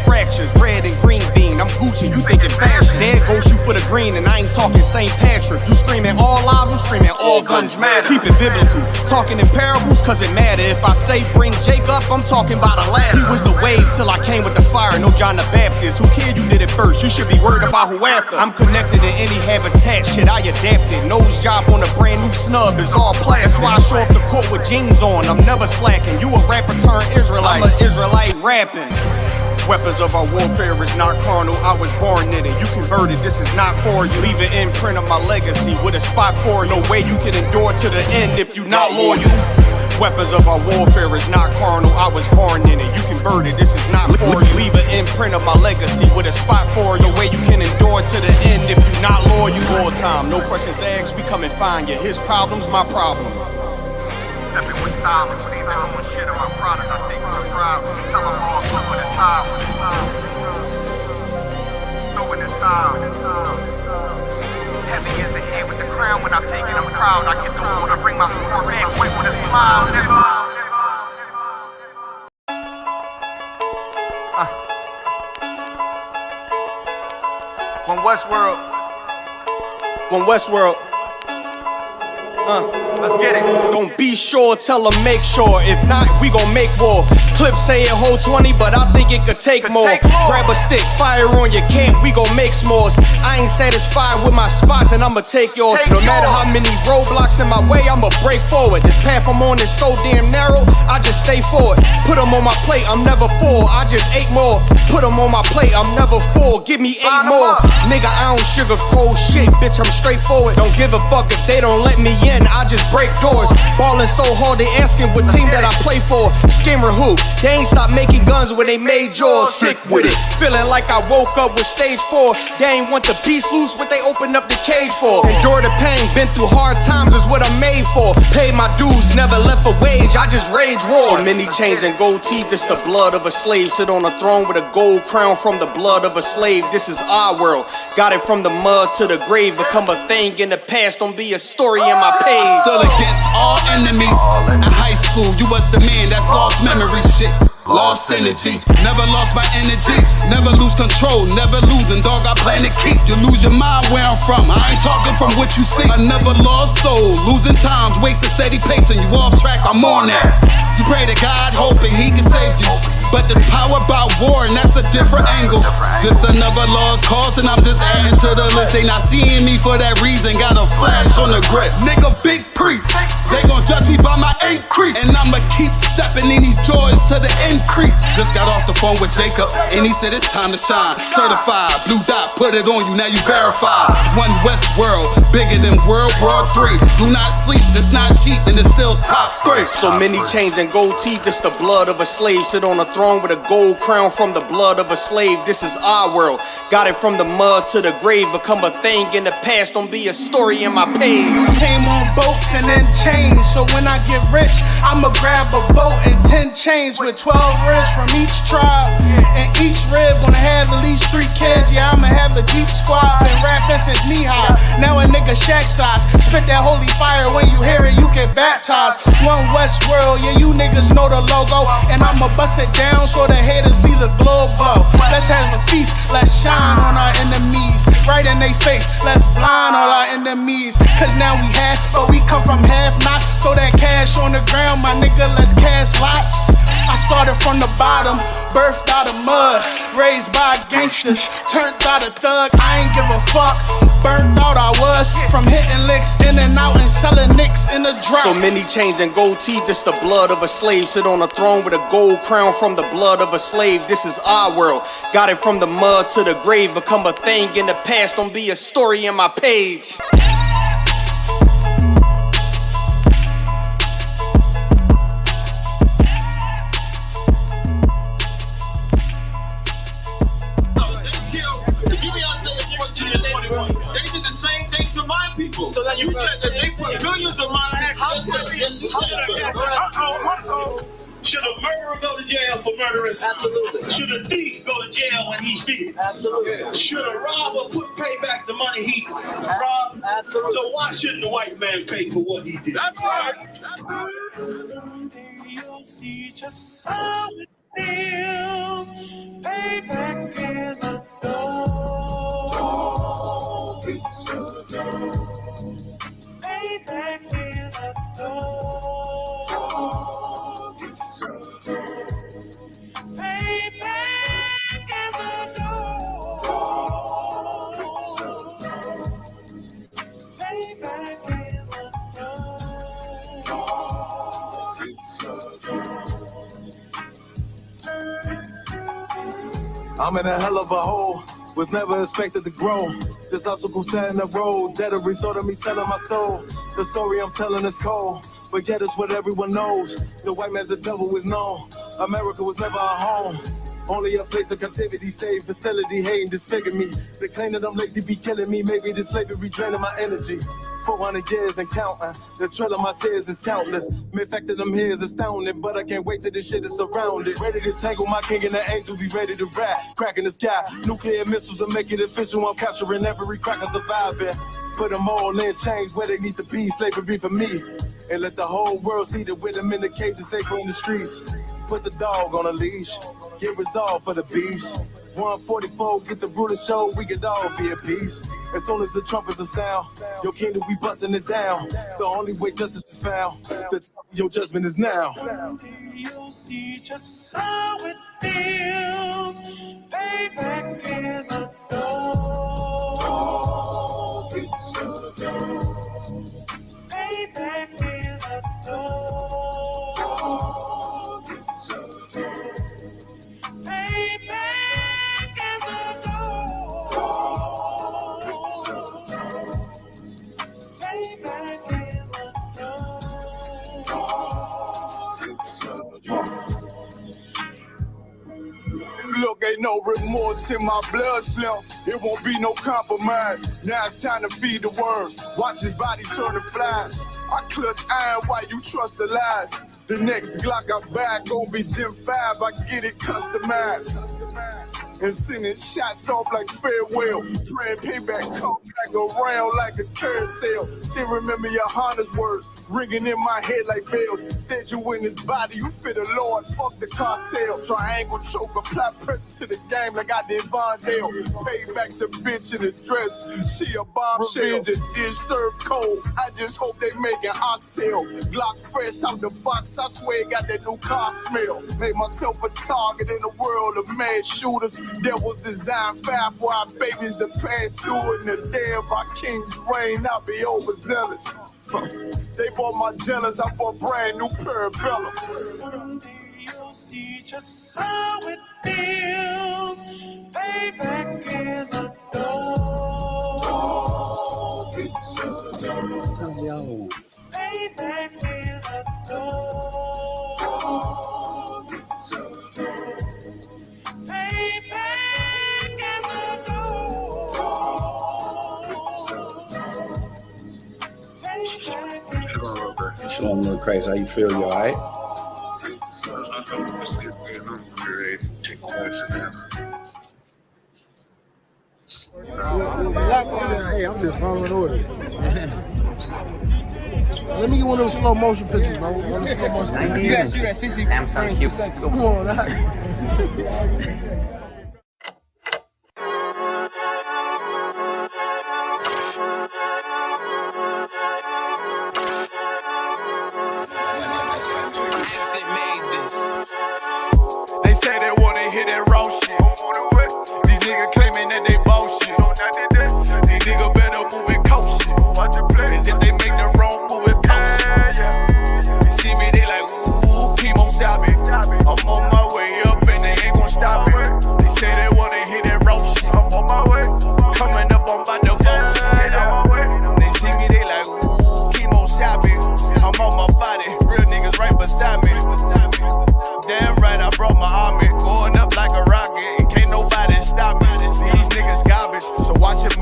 fractures, red and green bean. I'm Gucci, you thinking fashion. There goes you for the green, and I ain't talking St. Patrick. You screaming all lives, I'm screaming all guns matter. Keep it biblical, talking in parables, cause it matter. If I say bring Jacob, I'm talking about a ladder. He was the wave till I came with the fire, no John the Baptist. Who cared you did it first? You should be worried about who after. I'm connected in any habitat, shit I adapted. Nose job on a brand new snub is all plastic. That's why I show up the court with jeans on, I'm never slacking. You a rapper turned Israelite, I'm an Israelite rapping. Weapons of our warfare is not carnal, I was born in it. You converted, this is not for you. Leave an imprint of my legacy with a spot for it. No way you can endure to the end if you not loyal. Weapons of our warfare is not carnal, I was born in it. You converted, this is not for you. Leave an imprint of my legacy with a spot for it. No way you can endure to the end if you not loyal. All time, no questions asked, we come and find you. His problem's my problem. Stepping with style, I'm steaming on shit on my product. I take my pride, tell them all, throw in the towel. Throw in the towel. Heavy as the head with the crown, when I take it, I'm proud. I get the order, bring my support back, wait with a smile, nigga. When Westworld. Let's get it. Don't be sure, tell them make sure. If not, we gon' make war. Clips say it hold 20, but I think it could take more. Grab a stick, fire on your camp, we gon' make s'mores. I ain't satisfied with my spot, then I'ma take yours. No matter how many roadblocks in my way, I'ma break forward. This path I'm on is so damn narrow, I just stay forward. Put them on my plate, I'm never full, I just ate more. Put them on my plate, I'm never full, give me 8 more. Nigga, I don't sugarcoat shit, bitch, I'm straightforward. Don't give a fuck if they don't let me in, I just break doors. Ballin' so hard, they asking what team that I play for. Skimmer who? They ain't stopped making guns when they made yours. Sick with it, feeling like I woke up with stage 4. They ain't want the beast loose, what they opened up the cage for. Endure the pain, been through hard times is what I'm made for. Paid my dues, never left a wage, I just rage war. So many chains and gold teeth, it's the blood of a slave. Sit on a throne with a gold crown from the blood of a slave. This is our world, got it from the mud to the grave. Become a thing in the past, don't be a story in my page. Still against all enemies. In high school, you was the man, that's lost memory shit. Lost energy, never lost my energy. Never lose control, never losing, dog, I plan to keep. You lose your mind where I'm from, I ain't talking from what you see. I never lost soul, losing times, wasting steady pace, and you off track, I'm on that. You pray to God, hoping he can save you. But there's power about war, and that's a different angle. This another lost cause, and I'm just adding to the list. They not seeing me for that reason, got a flash on the grip. Nigga, big priest, they gon' judge me by my increase. And I'ma keep stepping in these joys to the increase. Just got off the phone with Jacob, and he said it's time to shine. Certified, blue dot, put it on you, now you verified. One West world, bigger than World War III. Do not sleep, it's not cheap, and it's still top 3. So many chains and gold teeth, it's the blood of a slave. Sit on a throne with a gold crown from the blood of a slave. This is our world, got it from the mud to the grave. Become a thing in the past, don't be a story in my page. Came on boats and then chains, so when I get rich, I'ma grab a boat and 10 chains with 12 ribs from each tribe. And each rib gonna have at least 3 kids. Yeah, I'ma have a deep squad. Been rapping since knee high, now a nigga shack size. Spit that holy fire, when you hear it, you get baptized. One Westworld, yeah, you niggas know the logo. And I'ma bust it down so the haters see the glow glow. Let's have a feast, let's shine on our enemies. Right in they face, let's blind all our enemies. Cause now we half, but we come from half knots. Throw that cash on the ground, my nigga, let's cast lots. I started from the bottom, birthed out of mud, raised by gangsters, turned out a thug. I ain't give a fuck, burnt out I was, from hitting licks in and out and selling nicks in the drop. So many chains and gold teeth, it's the blood of a slave. Sit on a throne with a gold crown from the blood of a slave. This is our world, got it from the mud to the grave. Become a thing in the past, don't be a story in my page. They did the same thing to my people. So that you said that they put millions of my actions. Should a murderer go to jail for murdering? Absolutely. Should a thief go to jail when he steals? Absolutely. Should a robber pay back the money he robbed? Absolutely. So why shouldn't the white man pay for what he did? That's right. You'll see just how it feels. Payback is a dog. It's a dog. Payback is a dog. It's a dog. Payback is a dog. It's a dog. Payback is a dog. It's a dog. I'm in a hell of a hole, was never expected to grow. Just obstacles set in the road, that a result of me selling my soul. The story I'm telling is cold, but yet it's what everyone knows. The white man's the devil is known. America was never our home. Only a place of captivity, safe facility, hating, disfigure me. They claim that I'm lazy, be killing me. Maybe this slavery draining my energy. 400 years and counting. The trail of my tears is countless. The fact that I'm here is astounding, but I can't wait till this shit is surrounded. Ready to tangle my king and the angel, be ready to rap. Crack in the sky, nuclear missiles will make it official. I'm capturing every cracker surviving. Put them all in chains where they need to be. Slavery for me. And let the whole world see that with them in the cages, safer in the streets. Put the dog on a leash. Get resolved for the beast. 144, get the ruler show, we could all be at peace. As soon as the trumpets are sound, your kingdom, we busting it down. The only way justice is found, the time of your judgment is now. You'll see just how it feels. Payback is a dog. It's a dog. Payback is a dog. It's a dog. Payback is a dog. It's a dog. Payback is a dog. It's a dog. Look, ain't no remorse in my blood slim. It won't be no compromise. Now it's time to feed the worms. Watch his body turn to flies. I clutch iron while you trust the lies. The next Glock I buy gon' be Gen 5. I get it customized. And sending shots off like farewell. Praying payback come back around like a carousel. Still remember your Honda's words ringing in my head like bells. Said you in his body, you fit the Lord, fuck the cartel. Triangle choke, apply pressure to the game like I did Vondale. Payback's a bitch in a dress, she a bombshell. Revenge is served cold, I just hope they make an oxtail. Glock fresh out the box, I swear it got that new car smell. Made myself a target in a world of mad shooters. That was designed fire for our babies to pass through it. In the day of our king's reign, I'll be overzealous. They bought my jealous, I bought brand new parabellums. One day you'll see just how it feels. Payback is a dog. It's a dog. Payback is a dog. It's a dog. Payback is a dog. It's a dog. Payback is a You feeling a little crazy? How you feel? You all right? Hey, I'm just following orders. Let me get one of those slow motion pictures, man. One of the slow motion pictures. You gotta shoot at 60 Samsung Q. Come on, They say they wanna hear that raw shit. These niggas claiming that they bullshit. These niggas better move and coach shit. Cause if they make the wrong move, it cost shit. You see me, they like, ooh, chemo shopping. I'm on my way up and they ain't gon' stop it. They say they wanna hear that raw shit. Coming up, I'm about to vote shit. They see me, they like, ooh, chemo shopping. I'm on my body, real niggas right beside me. Damn right, I brought my army, going up like a rocket, and can't nobody stop me. These niggas garbage, so watch your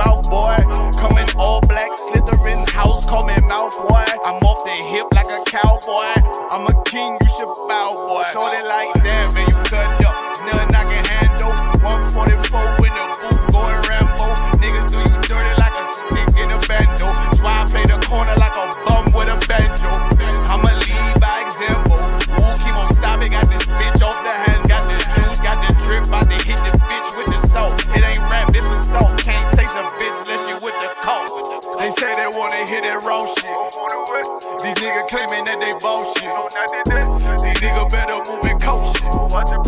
hit that wrong shit. These niggas claiming that they bullshit. These niggas better move and coach shit.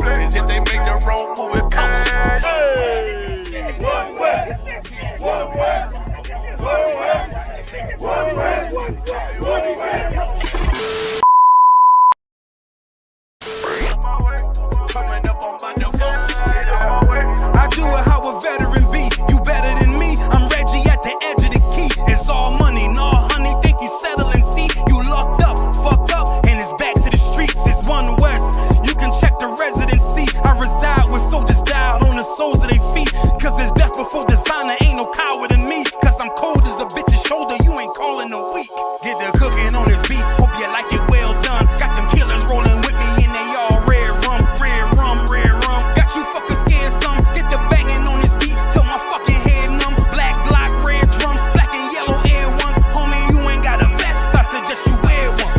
Cause if they make the wrong move, it cost shit. One way. Coming up on my I do it how a veteran be. You better than me. I'm Reggie at the edge of the key. It's all money, no honey. Think you settle and see. You locked up, fuck up, and it's back to the streets. It's One West. You can check the residency. I reside with soldiers died on the soles of their feet. Cause there's death before designer. Ain't no coward in me. Cause I'm cold as a bitch's shoulder. You ain't calling a week. Get the cooking on this beat. Hope you like it well done. Got them killers rolling with me and they all red rum. Got you fuckers scared some. Get the banging on this beat till my fucking head numb. Black Glock, red drum, black and yellow air ones. Homie, you ain't got a vest. I suggest you wear one.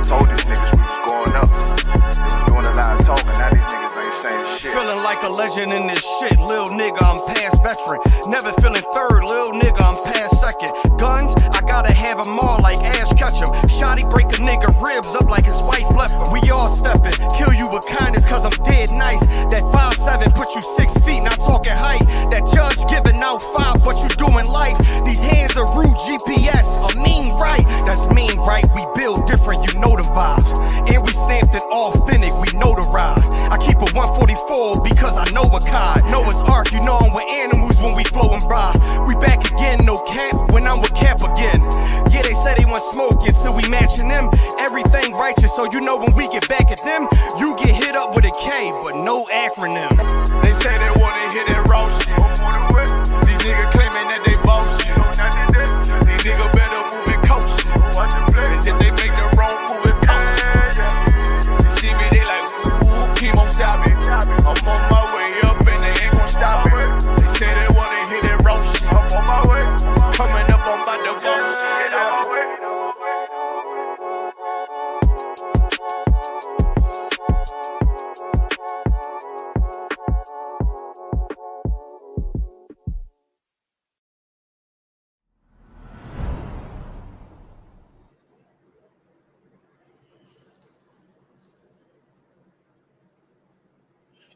Told these niggas we was going up. They was doing a lot of talking. Now these niggas ain't saying shit. Feeling like a legend in this shit, lil nigga, I'm past veteran. Never feeling third, lil nigga, I'm past second. Guns, I gotta have them all like Ash Ketchum. Shotty break a nigga ribs up like his wife left him. We all stepping, kill you with kindness cause I'm dead nice. That 5'7" put you 6 feet, not talking height. That judge giving out 5, but you doing life. These hands are rude GPS, a mean right. That's mean right, we build different, you know the vibes. And we stamped it authentic, we notarized. I keep a 144 because I know a kind. Noah's Ark, you know I'm with animals when we flowing by. We back again, no cap, when I'm with cap again. Yeah, they say they want smoke until we matching them. Everything righteous, so you know when we get back at them, you get hit up with a K, but no acronym. They say they wanna hit that raw shit. These niggas claiming that they bullshit. These niggas better move and coach shit. Cause if they make the wrong move, it cost shit. You see me, they like, ooh, chemo shopping. I'm on my way up and they ain't gon' stop it. They say they wanna hit that raw shit. Coming up on my divorce shit.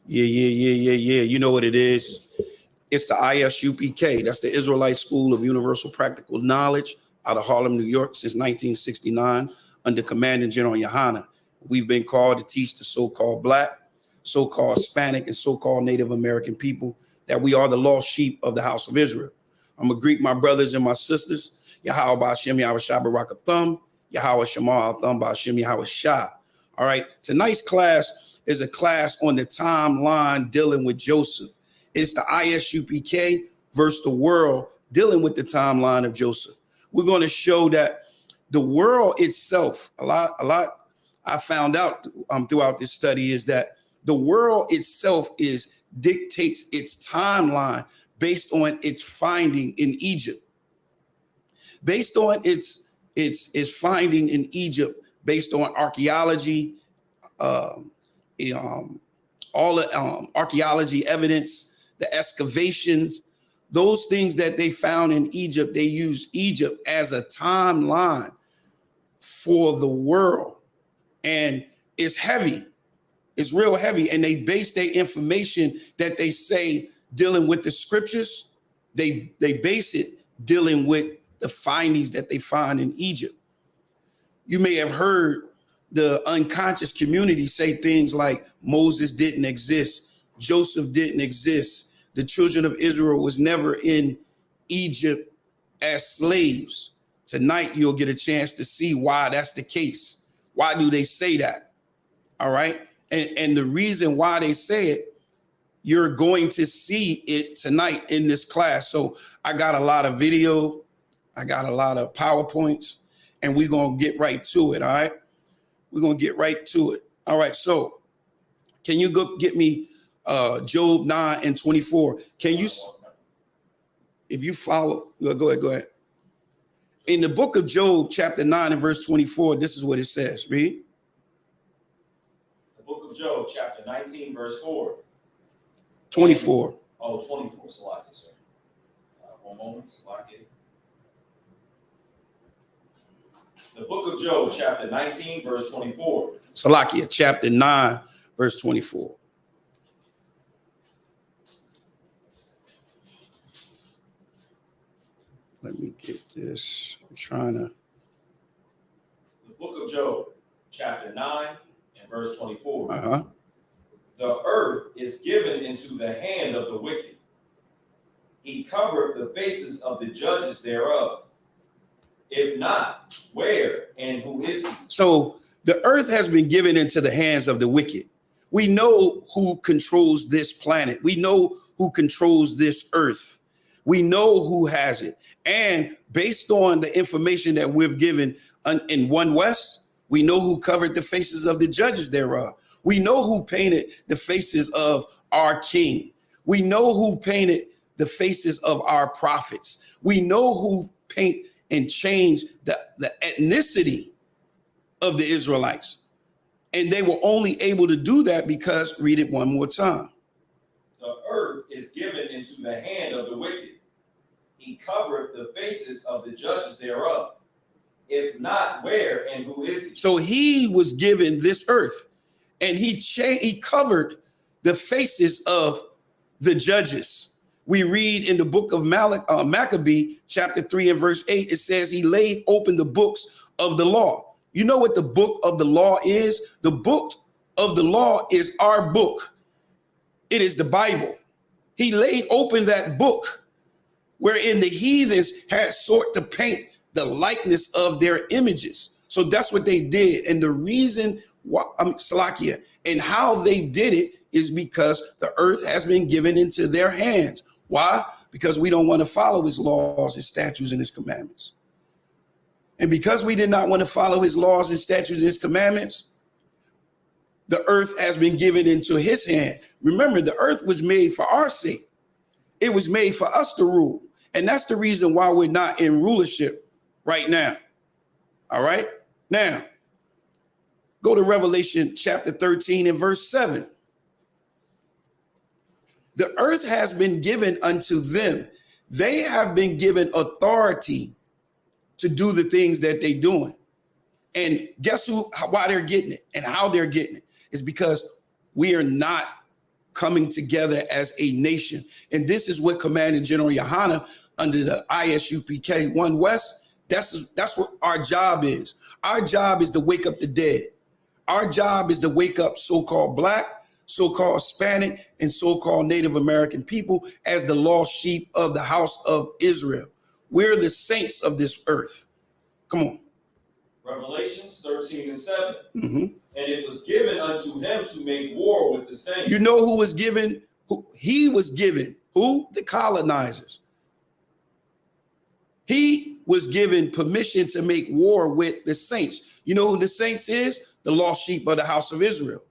Yeah. You know what it is. It's the Isupk. That's the Israelite School of Universal Practical Knowledge out of Harlem, New York since 1969 under Commanding General Yohana. We've been called to teach the so-called Black, so-called Hispanic, and so-called Native American people that we are the lost sheep of the house of Israel. I'm going to greet my brothers and my sisters. Yahweh Ba'Shem Yahweh Shah Barak Thumb. Yahweh Shema Thumb Ba'Shem Yahweh Shah. All right. Tonight's class is a class on the timeline dealing with Joseph. It's the Isupk versus the world dealing with the timeline of Joseph. We're going to show that the world itself, a lot I found out throughout this study is that the world itself dictates its timeline based on its finding in Egypt. Based on its finding in Egypt, based on archaeology, all the archaeology evidence, the excavations, those things that they found in Egypt, they use Egypt as a timeline for the world. And it's heavy. It's real heavy. And they base their information that they say dealing with the scriptures, they base it dealing with the findings that they find in Egypt. You may have heard the unconscious community say things like Moses didn't exist, Joseph didn't exist, the children of Israel was never in Egypt as slaves. Tonight, you'll get a chance to see why that's the case. Why do they say that? All right. And the reason why they say it, you're going to see it tonight in this class. So I got a lot of video. I got a lot of PowerPoints, and we're going to get right to it. All right. We're going to get right to it. All right. So can you go get me Job 9:24? Can you, if you follow, go ahead. In the book of Job, chapter 9 and verse 24, this is what it says. Read. The book of Job, chapter 19, verse 4. 24. Oh, 24. Salaki, sir. One moment. Salaki. The book of Job, chapter 19, verse 24. Salakia, chapter 9, verse 24. Let me get this. I'm trying to. The book of Job, chapter 9 and verse 24. Uh-huh. The earth is given into the hand of the wicked. He covereth the faces of the judges thereof. If not, where and who is he? So the earth has been given into the hands of the wicked. We know who controls this planet. We know who controls this earth. We know who has it. And based on the information that we've given in One West, we know who covered the faces of the judges thereof. We know who painted the faces of our king. We know who painted the faces of our prophets. We know who paint and change the ethnicity of the Israelites. And they were only able to do that because, read it one more time. The earth is given into the hand of the wicked. He covered the faces of the judges thereof. If not, where and who is he? So he was given this earth, and he covered the faces of the judges. We read in the book of Maccabee, chapter 3 and verse 8, it says he laid open the books of the law. You know what the book of the law is? The book of the law is our book. It is the Bible. He laid open that book wherein the heathens had sought to paint the likeness of their images. So that's what they did. And the reason why, Salakia, and how they did it is because the earth has been given into their hands. Why? Because we don't want to follow his laws, his statutes, and his commandments. And because we did not want to follow his laws and statutes and his commandments, the earth has been given into his hand. Remember, the earth was made for our sake. It was made for us to rule. And that's the reason why we're not in rulership right now. All right? Now, go to Revelation chapter 13 and verse 7. The earth has been given unto them. They have been given authority to do the things that they're doing. And guess why they're getting it and how they're getting it is because we are not coming together as a nation. And this is what Commander General Yohana under the Isupk 1 West, that's what our job is. Our job is to wake up the dead. Our job is to wake up so-called Black, so-called Hispanic, and so-called Native American people as the lost sheep of the house of Israel. We're the saints of this earth. Come on. Revelations 13 and 7. Mm-hmm. And it was given unto him to make war with the saints. You know who was given? He was given. Who? The colonizers. He was given permission to make war with the saints. You know who the saints is? The lost sheep of the house of Israel.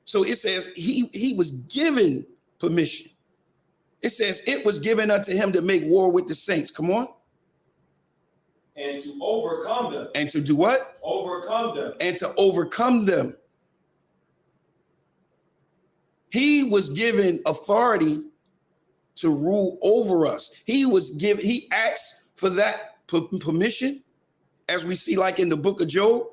So it says he was given permission. It says it was given unto him to make war with the saints. Come on. And to overcome them. And to do what? Overcome them. And to overcome them. He was given authority to rule over us. He asked for that permission, as we see like in the book of Job,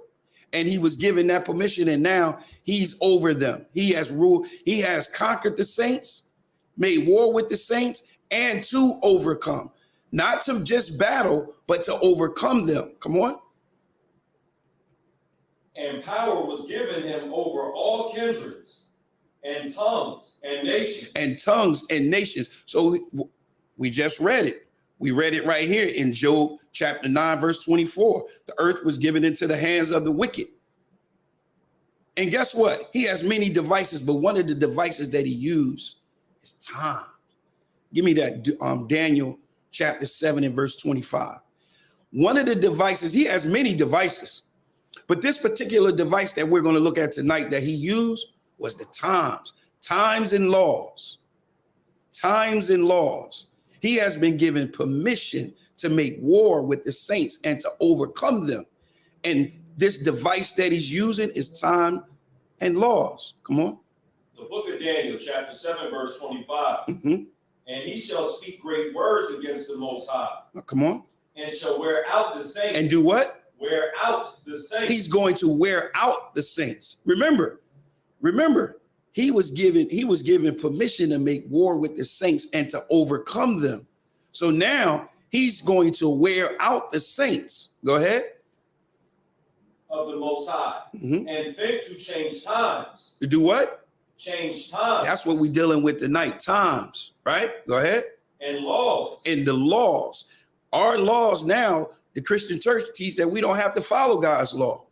and he was given that permission, and now he's over them. He has ruled, he has conquered the saints, made war with the saints, and to overcome. Not to just battle, but to overcome them. Come on. And power was given him over all kindreds and tongues and nations. And tongues and nations. So we just read it. We read it right here in Job chapter 9, verse 24. The earth was given into the hands of the wicked. And guess what? He has many devices, but one of the devices that he used is time. Give me that Daniel chapter 7 and verse 25. One of the devices, he has many devices, but this particular device that we're going to look at tonight that he used was the times and laws. Times and laws. He has been given permission to make war with the saints and to overcome them. And this device that he's using is time and laws. Come on. The book of Daniel, chapter 7, verse 25. Mm-hmm. And he shall speak great words against the Most High. Now, come on. And shall wear out the saints. And do what? wear out the saints. He's going to wear out the saints. Remember, he was given permission to make war with the saints and to overcome them. So now he's going to wear out the saints. Go ahead. Of the Most High, and think to change times. To do what? Change times. That's what we're dealing with tonight. Times, right? Go ahead. And laws. And the laws. Our laws now, the Christian church teach that we don't have to follow God's law.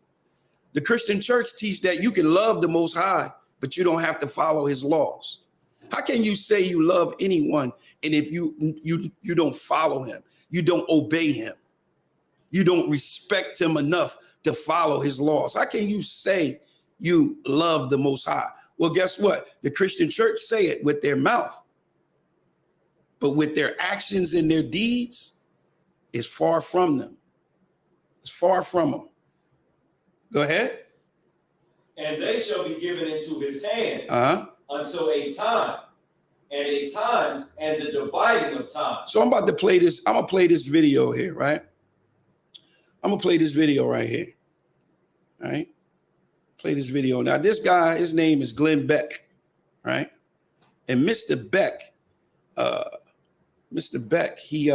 The Christian church teach that you can love the Most High, but you don't have to follow his laws. How can you say you love anyone and if you don't follow him, you don't obey him, you don't respect him enough to follow his laws? How can you say you love the Most High? Well, guess what? The Christian church say it with their mouth, but with their actions and their deeds, it's far from them. It's far from them. Go ahead. And they shall be given into his hand until a time, and a times, and the dividing of time. So I'm about to play this. I'm gonna play this video here, right? I'm gonna play this video right here. All right. Play this video. Now, this guy, his name is Glenn Beck, right? And Mr. Beck, he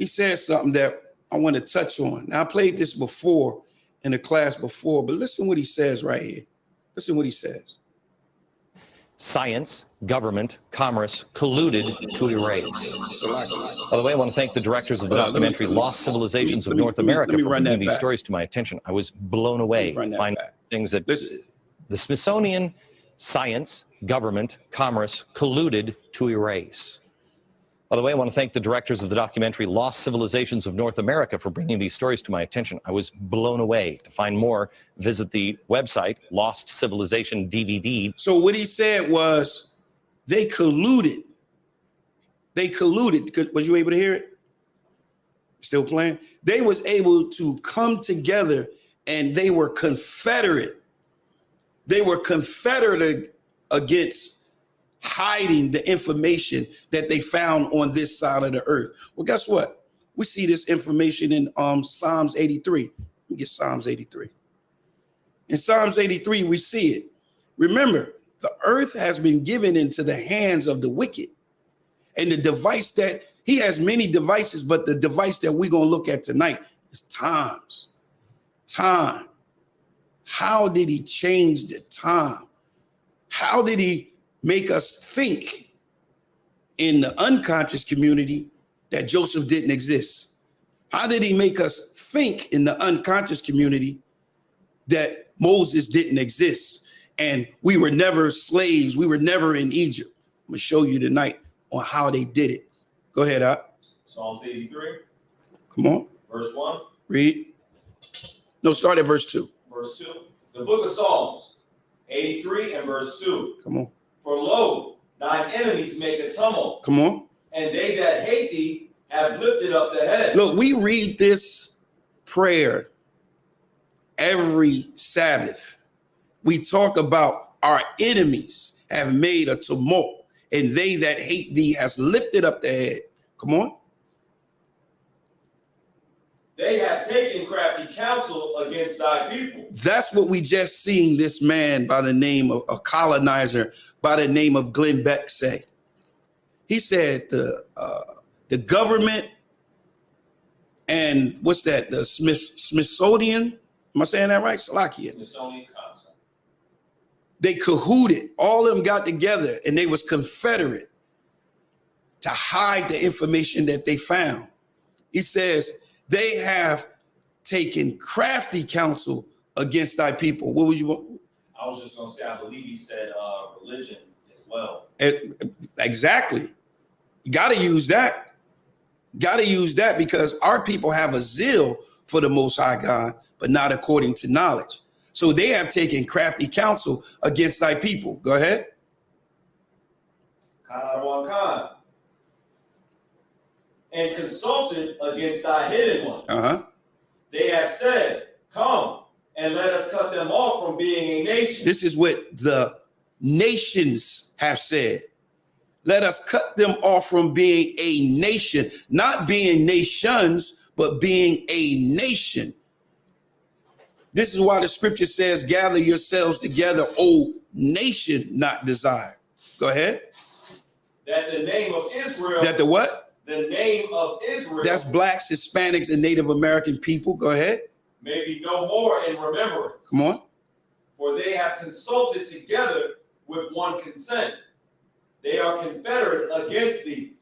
said something that I want to touch on. Now, I played this before in a class before, but listen what he says right here. Listen what he says. Science, government, commerce colluded to erase. By the way, I want to thank the directors of the documentary Lost Civilizations of North America for bringing these stories to my attention. I was blown away to find things that the Smithsonian, science, government, commerce colluded to erase. By the way, I want to thank the directors of the documentary Lost Civilizations of North America for bringing these stories to my attention. I was blown away. To find more, visit the website, Lost Civilization DVD. So what he said was they colluded. They colluded. Was you able to hear it? Still playing? They was able to come together and they were confederate. They were confederate against hiding the information that they found on this side of the earth. Well, guess what? We see this information in Psalms 83. Let me get Psalms 83. In Psalms 83, we see it. Remember, the earth has been given into the hands of the wicked. And the device that he has many devices, but the device that we're going to look at tonight is times. Time. How did he change the time? How did he make us think in the unconscious community that Joseph didn't exist? How did he make us think in the unconscious community that Moses didn't exist and we were never slaves, we were never in Egypt? I'm gonna show you tonight on how they did it. Go ahead, Psalms 83. Come on. Verse 1. Read. No, start at verse 2. Verse 2. The book of Psalms 83 and verse 2. Come on. For lo, thine enemies make a tumult. Come on. And they that hate thee have lifted up the head. Look, we read this prayer every Sabbath. We talk about our enemies have made a tumult, and they that hate thee has lifted up the head. Come on. They have taken crafty counsel against thy people. That's what we just seen this man by the name of a colonizer by the name of Glenn Beck say. He said the government and what's that? The Smithsonian. Am I saying that right? Salakia. Smithsonian Council. They cahooted. All of them got together and they was confederate to hide the information that they found. He says, they have taken crafty counsel against thy people. What was you? I was just going to say, I believe he said religion as well. Exactly. You got to use that. Got to use that because our people have a zeal for the Most High God, but not according to knowledge. So they have taken crafty counsel against thy people. Go ahead. And consulted against thy hidden ones. They have said, come and let us cut them off from being a nation. This is what the nations have said. Let us cut them off from being a nation, not being nations, but being a nation. This is why the scripture says, gather yourselves together, O nation not desired. Go ahead. That the name of Israel. That the what? The name of Israel. That's blacks, Hispanics, and Native American people. Go ahead. May be no more in remembrance. Come on. For they have consulted together with one consent. They are confederate against thee.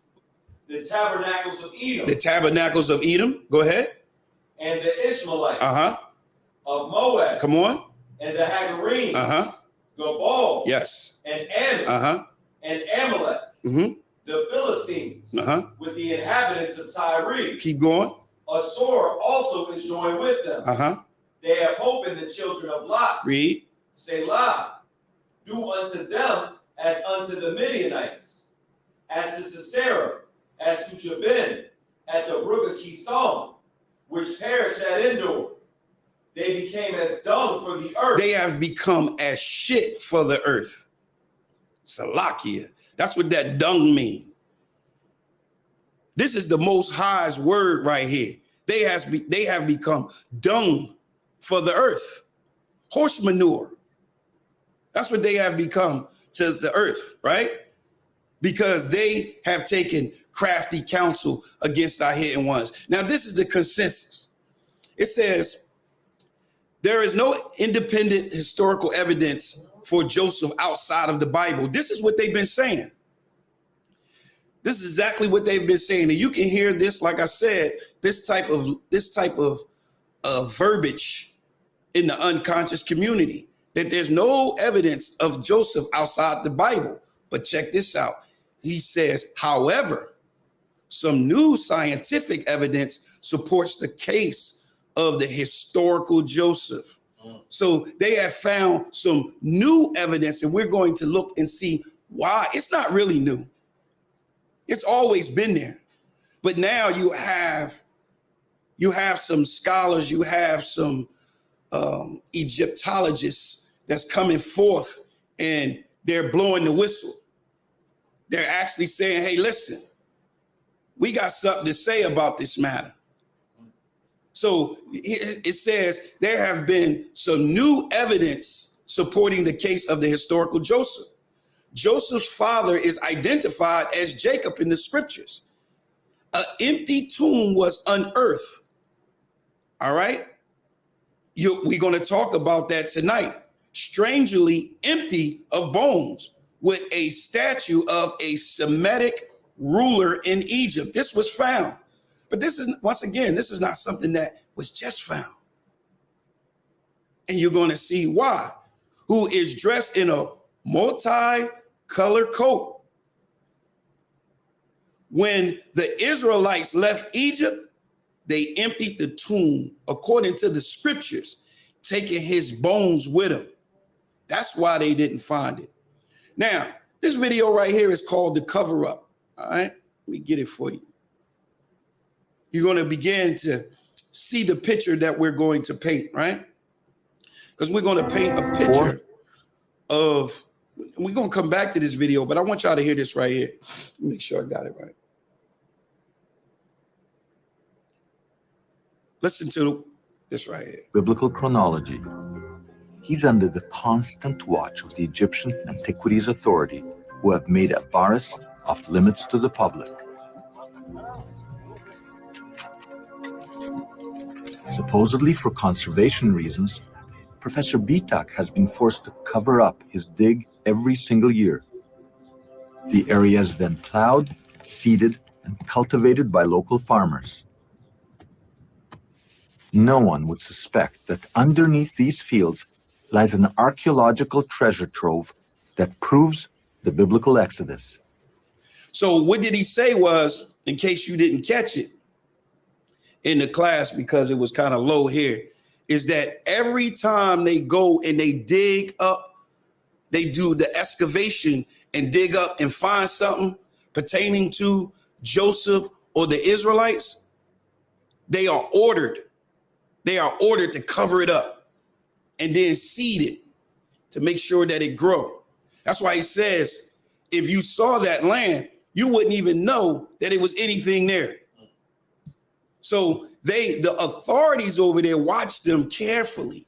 The tabernacles of Edom. The tabernacles of Edom. Go ahead. And the Ishmaelites. Uh-huh. Of Moab. Come on. And the Hagarenes. Uh-huh. Gabal. Yes. And Ammon. Uh-huh. And Amalek. Mm-hmm. The Philistines. Uh-huh. With the inhabitants of Tyre. Keep going. Assur also is joined with them. Uh-huh. They have hope in the children of Lot. Read. Selah. Do unto them as unto the Midianites, as to Sisera, as to Jabin, at the brook of Kison, which perished at Endor. They became as dung for the earth. They have become as shit for the earth. Salakia. That's what that dung means. This is the Most High's word right here. They have become dung for the earth. Horse manure. That's what they have become to the earth, right? Because they have taken crafty counsel against our hidden ones. Now, this is the consensus. It says, there is no independent historical evidence for Joseph outside of the Bible. This is what they've been saying. This is exactly what they've been saying. And you can hear this, like I said, this type of verbiage in the unconscious community, that there's no evidence of Joseph outside the Bible. But check this out. He says, however, some new scientific evidence supports the case of the historical Joseph. So they have found some new evidence, and we're going to look and see why. It's not really new. It's always been there. But now you have some scholars, you have some Egyptologists that's coming forth, and they're blowing the whistle. They're actually saying, hey, listen, we got something to say about this matter. So it says there have been some new evidence supporting the case of the historical Joseph. Joseph's father is identified as Jacob in the scriptures. An empty tomb was unearthed. All right. We're going to talk about that tonight. Strangely empty of bones, with a statue of a Semitic ruler in Egypt. This was found. But this is, once again, this is not something that was just found. And you're going to see why. Who is dressed in a multi-color coat. When the Israelites left Egypt, they emptied the tomb according to the scriptures, taking his bones with them. That's why they didn't find it. Now, this video right here is called The Cover Up. All right, let me get it for you. You're going to begin to see the picture that we're going to paint, right? Because we're going to paint a picture of, we're going to come back to this video, but I want y'all to hear this right here. Make sure I got it right. Listen to this right here. Biblical chronology. He's under the constant watch of the Egyptian Antiquities Authority, who have made Avaris off limits to the public. Supposedly for conservation reasons, Professor Bitak has been forced to cover up his dig every single year. The area is then plowed, seeded, and cultivated by local farmers. No one would suspect that underneath these fields lies an archaeological treasure trove that proves the biblical Exodus. So what did he say was, in case you didn't catch it in the class because it was kind of low here, is that every time they go and they dig up, they do the excavation and dig up and find something pertaining to Joseph or the Israelites, they are ordered to cover it up and then seed it to make sure that it grow. That's why he says, if you saw that land, you wouldn't even know that it was anything there. So The authorities over there watch them carefully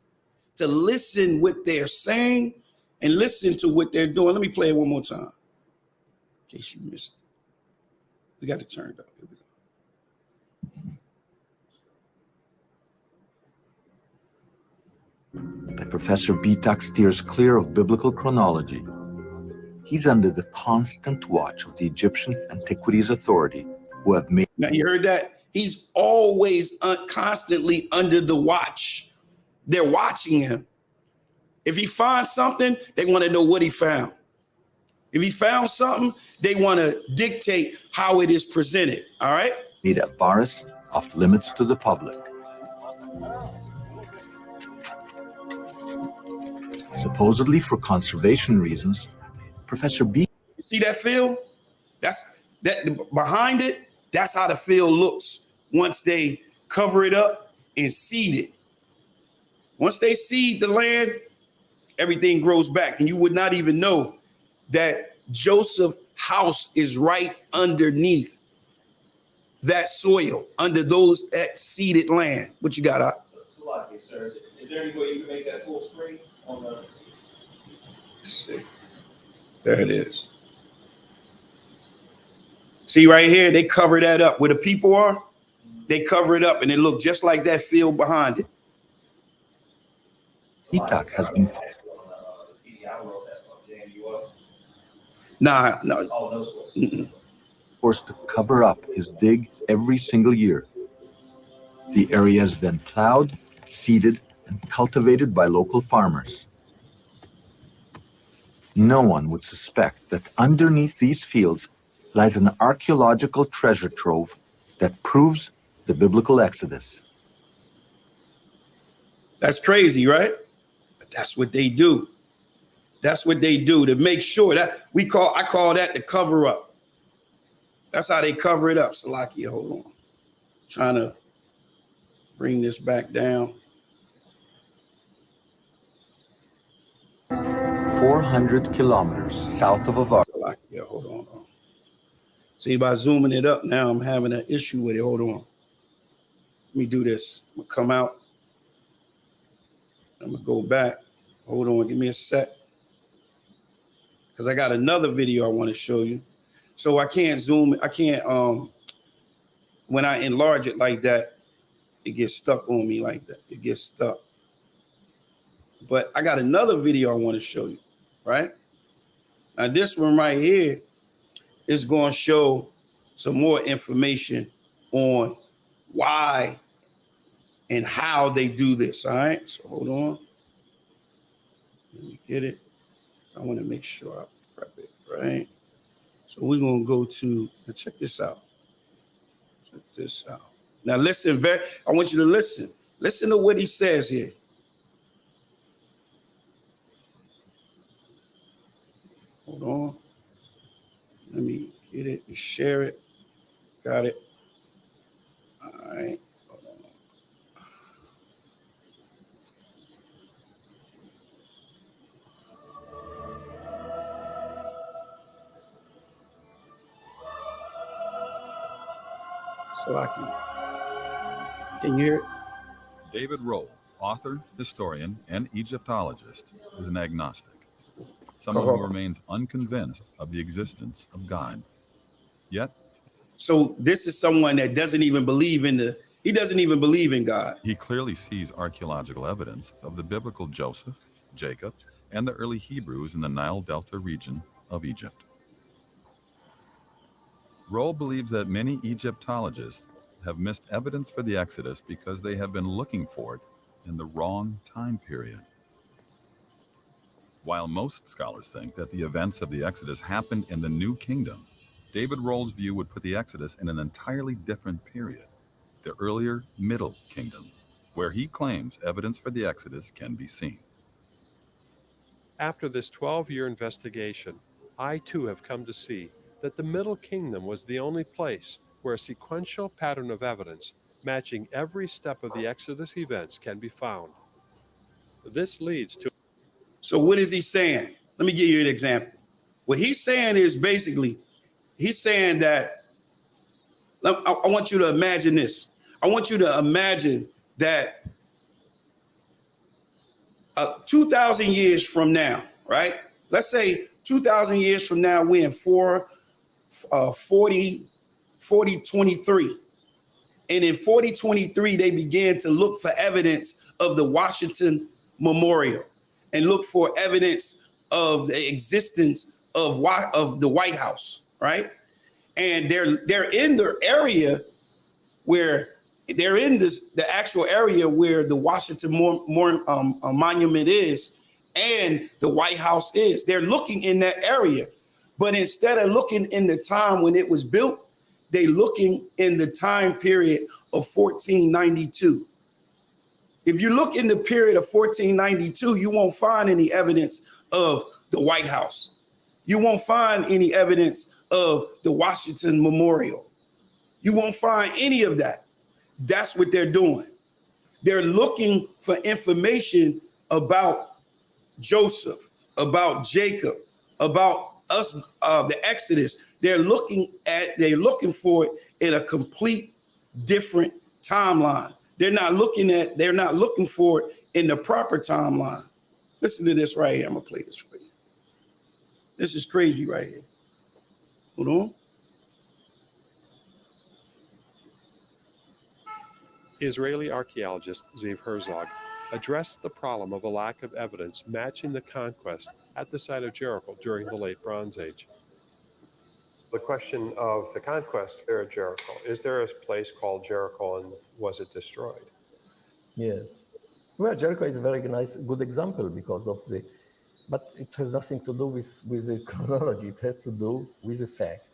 to listen what they're saying and listen to what they're doing. Let me play it one more time in case you missed it. We got it turned up. Here we go. But Professor Bitak steers clear of biblical chronology. He's under the constant watch of the Egyptian Antiquities Authority, who have made... Now, you heard that? He's always constantly under the watch. They're watching him. If he finds something, they want to know what he found. If he found something, they want to dictate how it is presented, all right? Made a forest off limits to the public. Supposedly for conservation reasons, Professor B... You see that field? That's that behind it. That's how the field looks once they cover it up and seed it. Once they seed the land, everything grows back, and you would not even know that Joseph's house is right underneath that soil, under that seeded land. What you got, Salaki, sir. Is there any way you can make that full screen on the? Let's see. There it is. See right here, they cover that up. Where the people are, they cover it up, and it look just like that field behind it. Isupk has been forced to cover up his dig every single year. The area is then plowed, seeded, and cultivated by local farmers. No one would suspect that underneath these fields lies an archaeological treasure trove that proves the biblical Exodus. That's crazy, right? But that's what they do. That's what they do to make sure that I call that the cover up. That's how they cover it up. Salakia, hold on. Trying to bring this back down. 400 kilometers south of Avar. Salakia, hold on. See, by zooming it up now, I'm having an issue with it. Hold on. Let me do this. I'm gonna come out. I'm gonna go back. Hold on, give me a sec. Because I got another video I want to show you. So I can't zoom, I can't, when I enlarge it like that, it gets stuck on me like that. It gets stuck. But I got another video I want to show you, right? Now this one right here is going to show some more information on why and how they do this, all right? So hold on. Let me get it. I want to make sure I prep it, right? So we're going to go to, check this out. Check this out. Now listen, I want you to listen. Listen to what he says here. Hold on. Let me get it and share it. Got it. All right. Hold on. Salaki. Can you hear it? David Rohl, author, historian, and Egyptologist, is an agnostic, someone who remains unconvinced of the existence of God. Yet, so this is someone that doesn't even believe he doesn't even believe in God. He clearly sees archaeological evidence of the biblical Joseph, Jacob, and the early Hebrews in the Nile Delta region of Egypt. Rohl believes that many Egyptologists have missed evidence for the Exodus because they have been looking for it in the wrong time period. While most scholars think that the events of the Exodus happened in the New Kingdom, David Rohl's view would put the Exodus in an entirely different period, the earlier Middle Kingdom, where he claims evidence for the Exodus can be seen. After this 12-year investigation, I too have come to see that the Middle Kingdom was the only place where a sequential pattern of evidence matching every step of the Exodus events can be found. This leads to... So what is he saying? Let me give you an example. What he's saying is basically, he's saying that, I want you to imagine this. I want you to imagine that 2,000 years from now, right? Let's say 2,000 years from now, we're in 4023. And in 4023, they began to look for evidence of the Washington Memorial and look for evidence of the existence of the White House, right? And they're in the area where they're in the actual area where the Washington Monument is and the White House is. They're looking in that area, but instead of looking in the time when it was built, they looking in the time period of 1492. If you look in the period of 1492, you won't find any evidence of the White House. You won't find any evidence of the Washington Memorial. You won't find any of that. That's what they're doing. They're looking for information about Joseph, about Jacob, about us, the Exodus. They're looking for it in a complete different timeline. They're not looking for it in the proper timeline. Listen to this right here. I'm gonna play this for you. This is crazy right here. Hold on. Israeli archaeologist Zeev Herzog addressed the problem of a lack of evidence matching the conquest at the site of Jericho during the Late Bronze Age. The question of the conquest there at Jericho, is there a place called Jericho and was it destroyed? Yes. Well, Jericho is a very nice, good example because of but it has nothing to do with the chronology. It has to do with the fact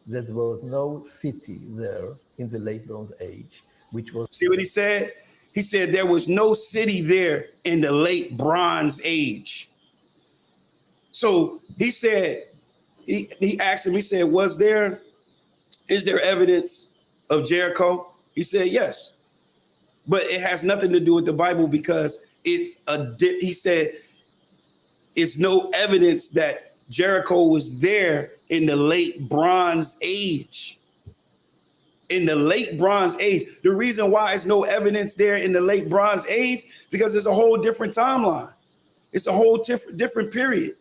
that there was no city there in the Late Bronze Age, which was... See what he said? He said there was no city there in the Late Bronze Age. So he said, he asked him, he said, is there evidence of Jericho? He said, yes, but it has nothing to do with the Bible because he said, it's no evidence that Jericho was there in the Late Bronze Age. In the Late Bronze Age. The reason why there's no evidence there in the Late Bronze Age, because it's a whole different timeline. It's a whole different period.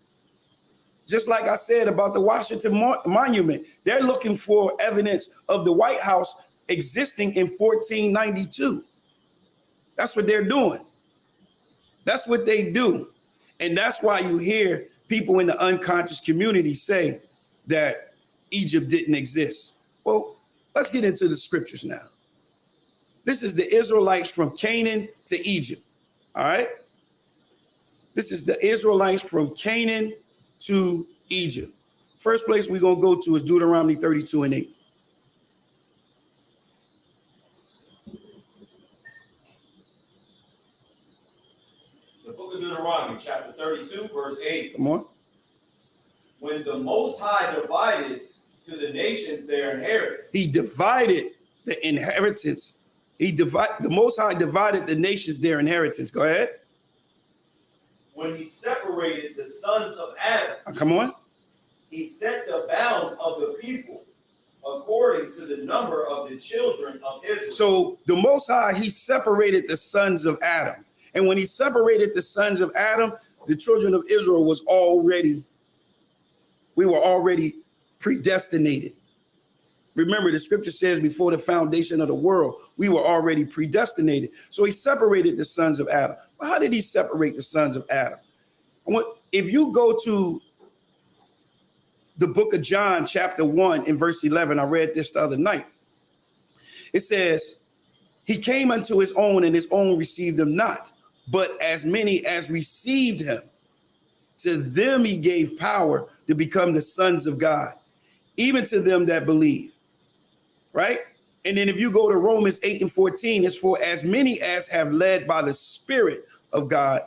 Just like I said about the Washington Monument, they're looking for evidence of the White House existing in 1492. That's what they're doing. That's what they do. And that's why you hear people in the unconscious community say that Egypt didn't exist. Well, let's get into the scriptures now. This is the Israelites from Canaan to Egypt. All right. This is the Israelites from Canaan to Egypt. First place we're going to go to is Deuteronomy 32:8. The book of Deuteronomy, chapter 32, verse 8. Come on. When the Most High divided to the nations their inheritance. He divided the inheritance. The Most High divided the nations their inheritance. Go ahead. When he separated the sons of Adam. Come on. He set the bounds of the people according to the number of the children of Israel. So the Most High, he separated the sons of Adam. And when he separated the sons of Adam, the children of Israel we were already predestinated. Remember, the scripture says before the foundation of the world, we were already predestinated. So he separated the sons of Adam. Well, how did he separate the sons of Adam? If you go to the book of John, chapter 1 and verse 11, I read this the other night. It says, he came unto his own and his own received him not. But as many as received him, to them he gave power to become the sons of God, even to them that believe. Right? And then if you go to Romans 8:14, it's for as many as have led by the Spirit of God,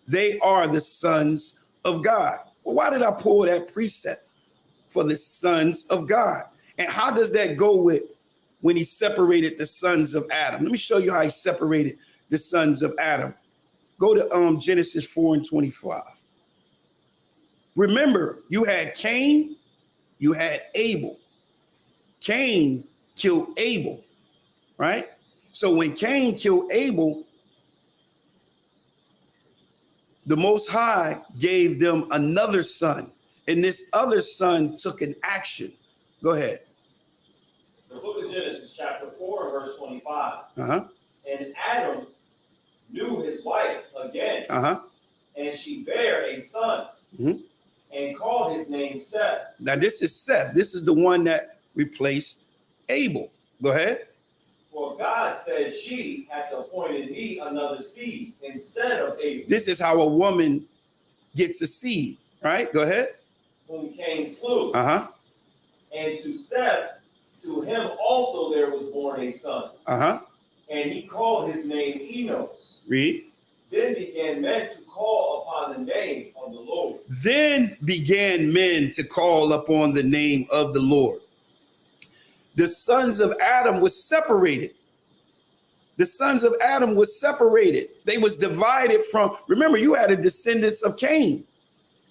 they are the sons of God. Well, why did I pull that precept for the sons of God? And how does that go with when he separated the sons of Adam? Let me show you how he separated the sons of Adam. Go to Genesis 4:25. Remember, you had Cain, you had Abel. Cain killed Abel, right? So when Cain killed Abel, the Most High gave them another son, and this other son took an action. Go ahead. The book of Genesis, chapter 4, verse 25. Uh-huh. And Adam knew his wife again, Uh-huh. and she bare a son, and called his name Seth. Now this is Seth. This is the one that replaced Abel. Go ahead. For God said, she hath appointed me another seed instead of Abel. This is how a woman gets a seed, right? Go ahead. Whom Cain slew. Uh-huh. And to Seth, to him also there was born a son. Uh-huh. And he called his name Enos. Read. Then began men to call upon the name of the Lord. Then began men to call upon the name of the Lord. The sons of Adam was separated. The sons of Adam was separated. They was divided from, remember, you had a descendants of Cain.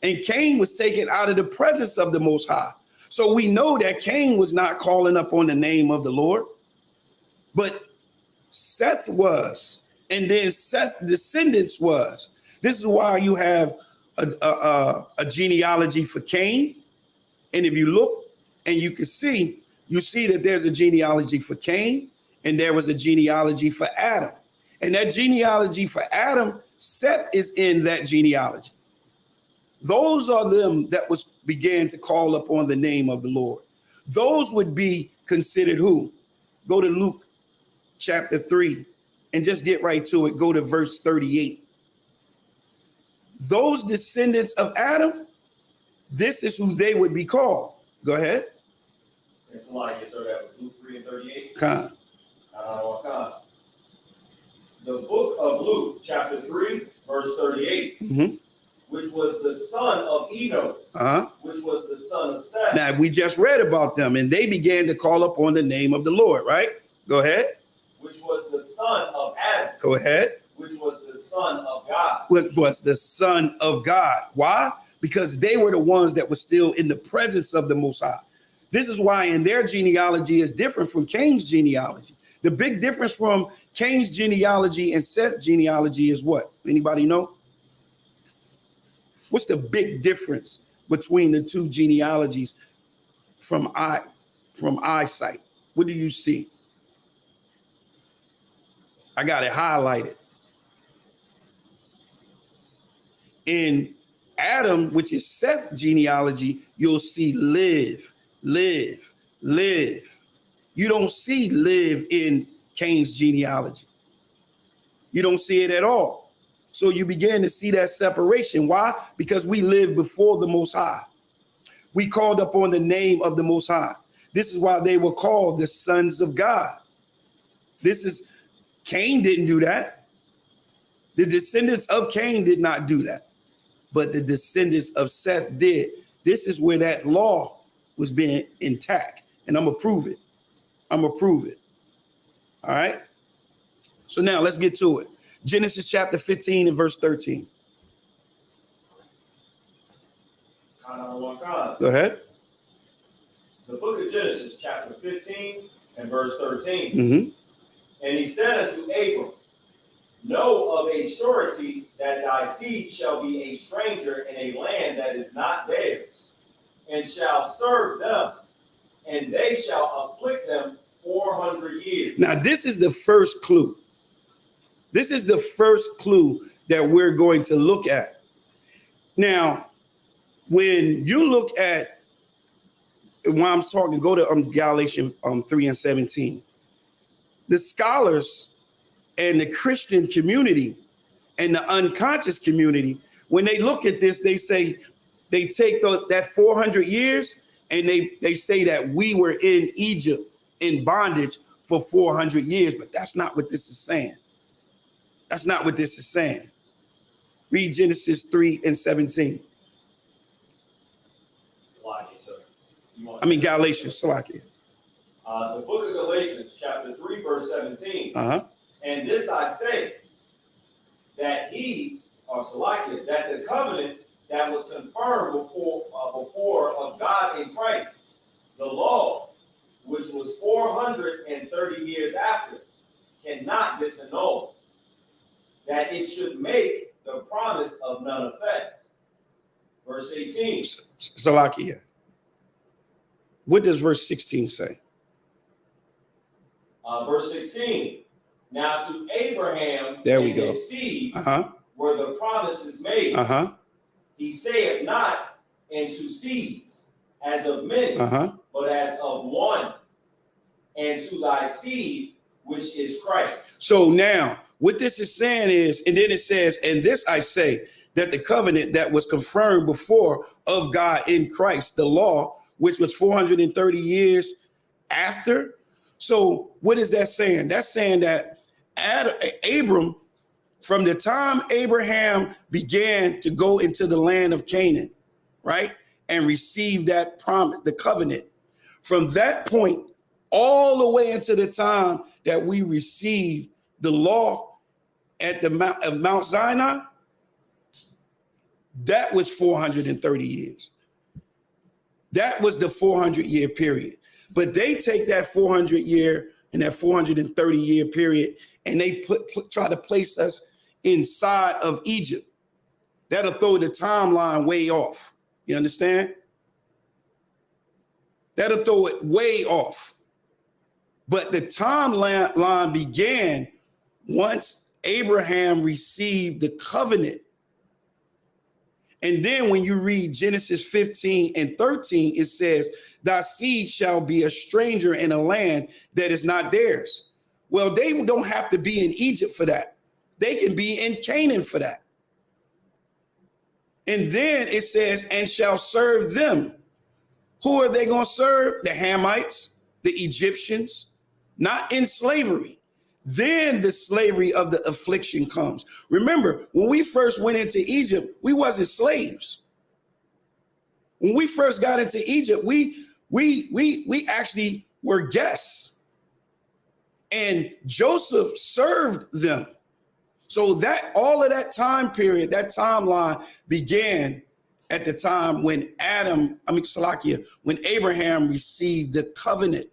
And Cain was taken out of the presence of the Most High. So we know that Cain was not calling up on the name of the Lord. But Seth was. And then Seth's descendants was. This is why you have a genealogy for Cain. And if you look and you see that there's a genealogy for Cain and there was a genealogy for Adam. And that genealogy for Adam, Seth is in that genealogy. Those are them that began to call upon the name of the Lord. Those would be considered who? Go to Luke chapter 3 and just get right to it. Go to verse 38. Those descendants of Adam, this is who they would be called. Go ahead. It's like, yes, sir, that was Luke 3 and 38. Con. The book of Luke, chapter 3, verse 38, which was the son of Enos, which was the son of Seth. Now, we just read about them, and they began to call upon the name of the Lord, right? Go ahead. Which was the son of Adam. Go ahead. Which was the son of God. Which was the son of God. Why? Because they were the ones that were still in the presence of the Most High. This is why in their genealogy is different from Cain's genealogy. The big difference from Cain's genealogy and Seth's genealogy is what? Anybody know? What's the big difference between the two genealogies from eyesight? What do you see? I got it highlighted. In Adam, which is Seth's genealogy, you'll see live, live, live. You don't see live in Cain's genealogy. You don't see it at all. So you begin to see that separation. Why? Because we live before the Most High. We called upon the name of the Most High. This is why they were called the sons of God. Cain didn't do that. The descendants of Cain did not do that. But the descendants of Seth did. This is where that law was being intact. And I'm going to prove it. I'm going to prove it. All right. So now let's get to it. Genesis chapter 15 and verse 13. Go ahead. The book of Genesis chapter 15 and verse 13. And he said unto Abram, know of a surety that thy seed shall be a stranger in a land that is not theirs, and shall serve them, and they shall afflict them 400 years. Now, this is the first clue. This is the first clue that we're going to look at. Now, when you look at, when I'm talking, go to Galatians 3 and 17. The scholars and the Christian community and the unconscious community, when they look at this, they say, they take that 400 years and they say that we were in Egypt in bondage for 400 years, but that's not what this is saying. That's not what this is saying. Read Genesis 3 and 17. Galatians, Salakia. The book of Galatians, chapter 3, verse 17. And this I say, that that the covenant that was confirmed before of God in Christ, the law, which was 430 years after, cannot disannul, that it should make the promise of none effect. Verse 18. Salakia. What does verse 16 say? Verse 16. Now to Abraham There we and go. his seed were the promises made. He saith not into seeds, as of many, but as of one, and to thy seed, which is Christ. So now, what this is saying is, and then it says, and this I say, that the covenant that was confirmed before of God in Christ, the law, which was 430 years after. So what is that saying? That's saying that Abram, from the time Abraham began to go into the land of Canaan, right, and receive that promise, the covenant, from that point all the way into the time that we received the law at the Mount of Mount Sinai, that was 430 years. That was the 400-year period. But they take that 400-year and that 430-year period, and they try to place us inside of Egypt. That'll throw the timeline way off. You understand? That'll throw it way off. But the timeline began once Abraham received the covenant. And then when you read Genesis 15 and 13, it says, thy seed shall be a stranger in a land that is not theirs. Well, they don't have to be in Egypt for that. They can be in Canaan for that. And then it says, and shall serve them. Who are they going to serve? The Hamites, the Egyptians, not in slavery. Then the slavery of the affliction comes. Remember, when we first went into Egypt, we wasn't slaves. When we first got into Egypt, we actually were guests. And Joseph served them. So that all of that time period, that timeline began at the time when when Abraham received the covenant.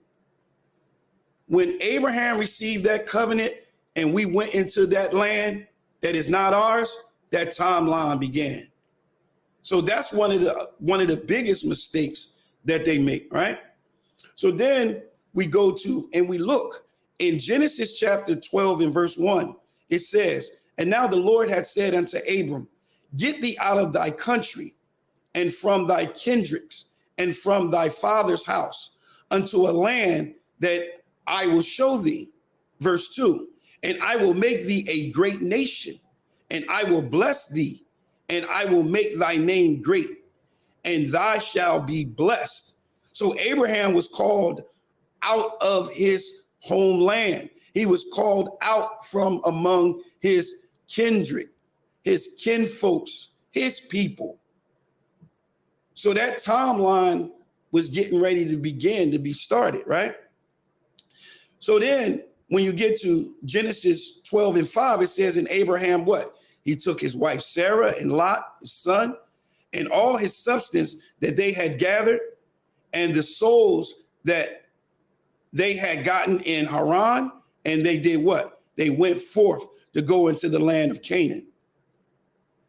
When Abraham received that covenant and we went into that land that is not ours, that timeline began. So that's one of the biggest mistakes that they make, right? So then we go to and we look in Genesis chapter 12 and verse 1. It says, and now the Lord had said unto Abram, get thee out of thy country and from thy kindreds and from thy father's house unto a land that I will show thee. Verse 2, and I will make thee a great nation, and I will bless thee, and I will make thy name great, and thou shalt be blessed. So Abraham was called out of his homeland. He was called out from among his kindred, his kinfolks, his people. So that timeline was getting ready to begin, to be started, right? So then when you get to Genesis 12 and 5, it says in Abraham, what? He took his wife Sarah and Lot, his son, and all his substance that they had gathered, and the souls that they had gotten in Haran, and they did what? They went forth to go into the land of Canaan.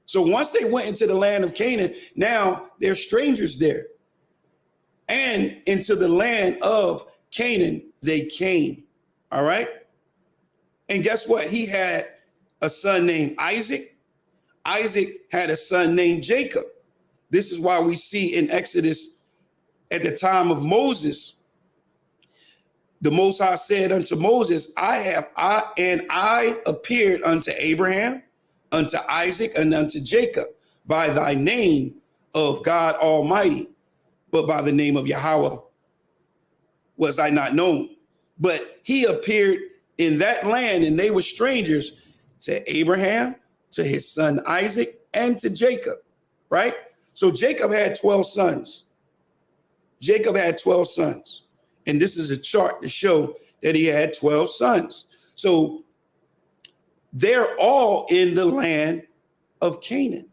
So once they went into the land of Canaan, now they're strangers there. And into the land of Canaan, they came. All right. And guess what? He had a son named Isaac. Isaac had a son named Jacob. This is why we see in Exodus at the time of Moses, the Most High said unto Moses, I appeared unto Abraham, unto Isaac, and unto Jacob by thy name of God Almighty, but by the name of Yahweh was I not known. But he appeared in that land, and they were strangers to Abraham, to his son Isaac, and to Jacob, right? So Jacob had 12 sons. Jacob had 12 sons. And this is a chart to show that he had 12 sons. So they're all in the land of Canaan.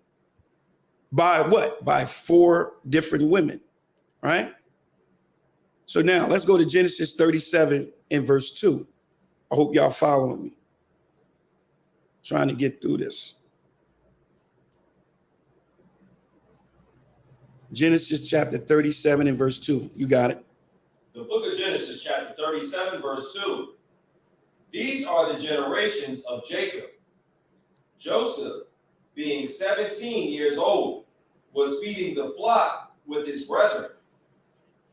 By what? By 4 different women, right? So now let's go to Genesis 37 and verse 2. I hope y'all following me. Trying to get through this. Genesis chapter 37 and verse 2. You got it. The book of Genesis, chapter 37, verse 2. These are the generations of Jacob. Joseph, being 17 years old, was feeding the flock with his brethren,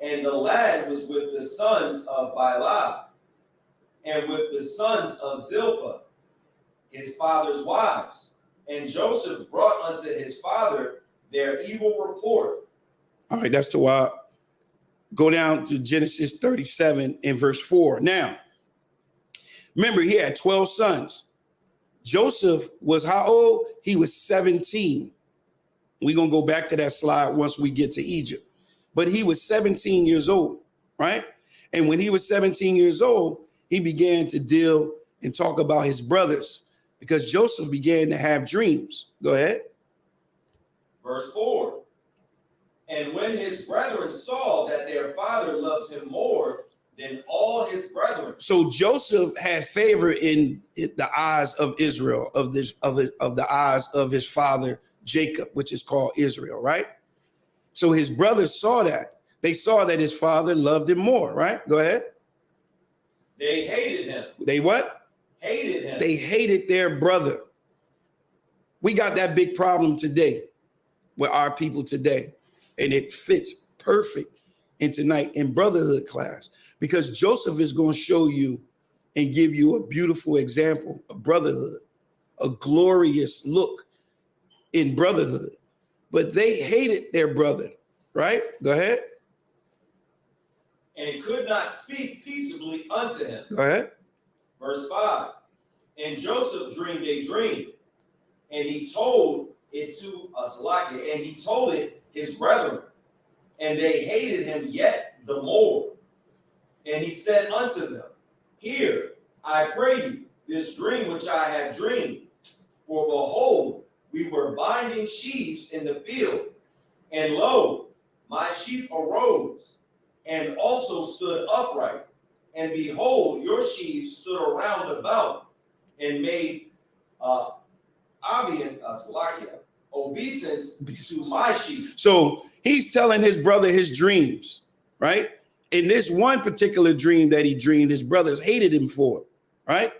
and the lad was with the sons of Bilhah, and with the sons of Zilpah, his father's wives. And Joseph brought unto his father their evil report. All right, that's the why. Go down to Genesis 37 and verse 4. Now, remember, he had 12 sons. Joseph was how old? He was 17. We're going to go back to that slide once we get to Egypt. But he was 17 years old, right? And when he was 17 years old, he began to deal and talk about his brothers because Joseph began to have dreams. Go ahead. Verse 4. And when his brethren saw that their father loved him more than all his brethren. So Joseph had favor in the eyes of Israel, of the eyes of his father Jacob, which is called Israel, right? So his brothers saw that. They saw that his father loved him more, right? Go ahead. They hated him. They what? Hated him. They hated their brother. We got that big problem today with our people today. And it fits perfect in tonight in brotherhood class because Joseph is going to show you and give you a beautiful example of brotherhood, a glorious look in brotherhood. But they hated their brother, right? Go ahead. And could not speak peaceably unto him. Go ahead. Verse 5. And Joseph dreamed a dream, and he told it to Isupk, and he told it his brethren, and they hated him yet the more. And he said unto them, Hear, I pray you, this dream which I have dreamed. For behold, we were binding sheaves in the field, and lo, my sheep arose, and also stood upright. And behold, your sheaves stood around about, and made obeisance to my sheep. So he's telling his brother his dreams, right? In this one particular dream that he dreamed, his brothers hated him for it, right?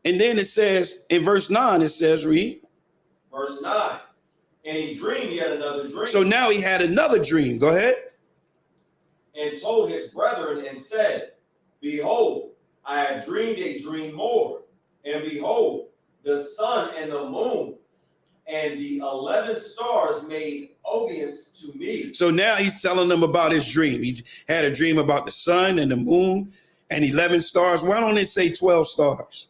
And then it says in verse 9, it says, read. Verse 9, and he dreamed yet another dream. So now he had another dream. Go ahead. And told his brethren and said, Behold, I have dreamed a dream more. And behold, the sun and the moon and the 11 stars made obeisance to me. So now he's telling them about his dream. He had a dream about the sun and the moon and 11 stars. Why don't it say 12 stars?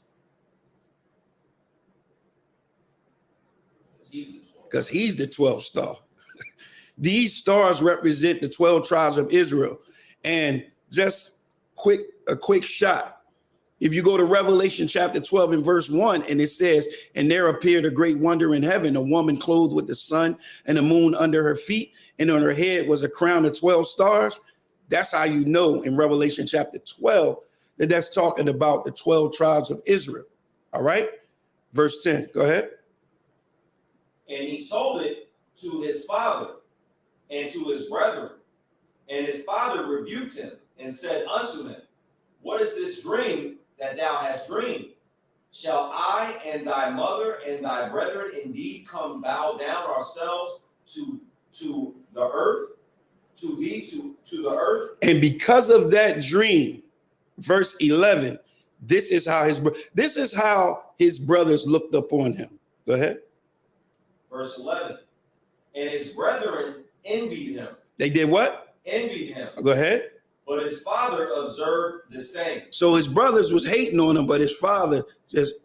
Because he's the 12th star. These stars represent the 12 tribes of Israel. And just a quick shot. If you go to Revelation chapter 12 and verse 1, and it says, and there appeared a great wonder in heaven, a woman clothed with the sun and the moon under her feet, and on her head was a crown of 12 stars. That's how you know in Revelation chapter 12 that that's talking about the 12 tribes of Israel. All right. Verse 10. Go ahead. And he told it to his father and to his brethren. And his father rebuked him and said unto him, What is this dream that thou hast dreamed? Shall I and thy mother and thy brethren indeed come bow down ourselves to the earth, to thee, to the earth? And because of that dream, verse 11, this is how his brothers looked upon him. Go ahead. Verse 11, and his brethren envied him. They did what? Envied him. Go ahead. But his father observed the same. So his brothers was hating on him, but his father,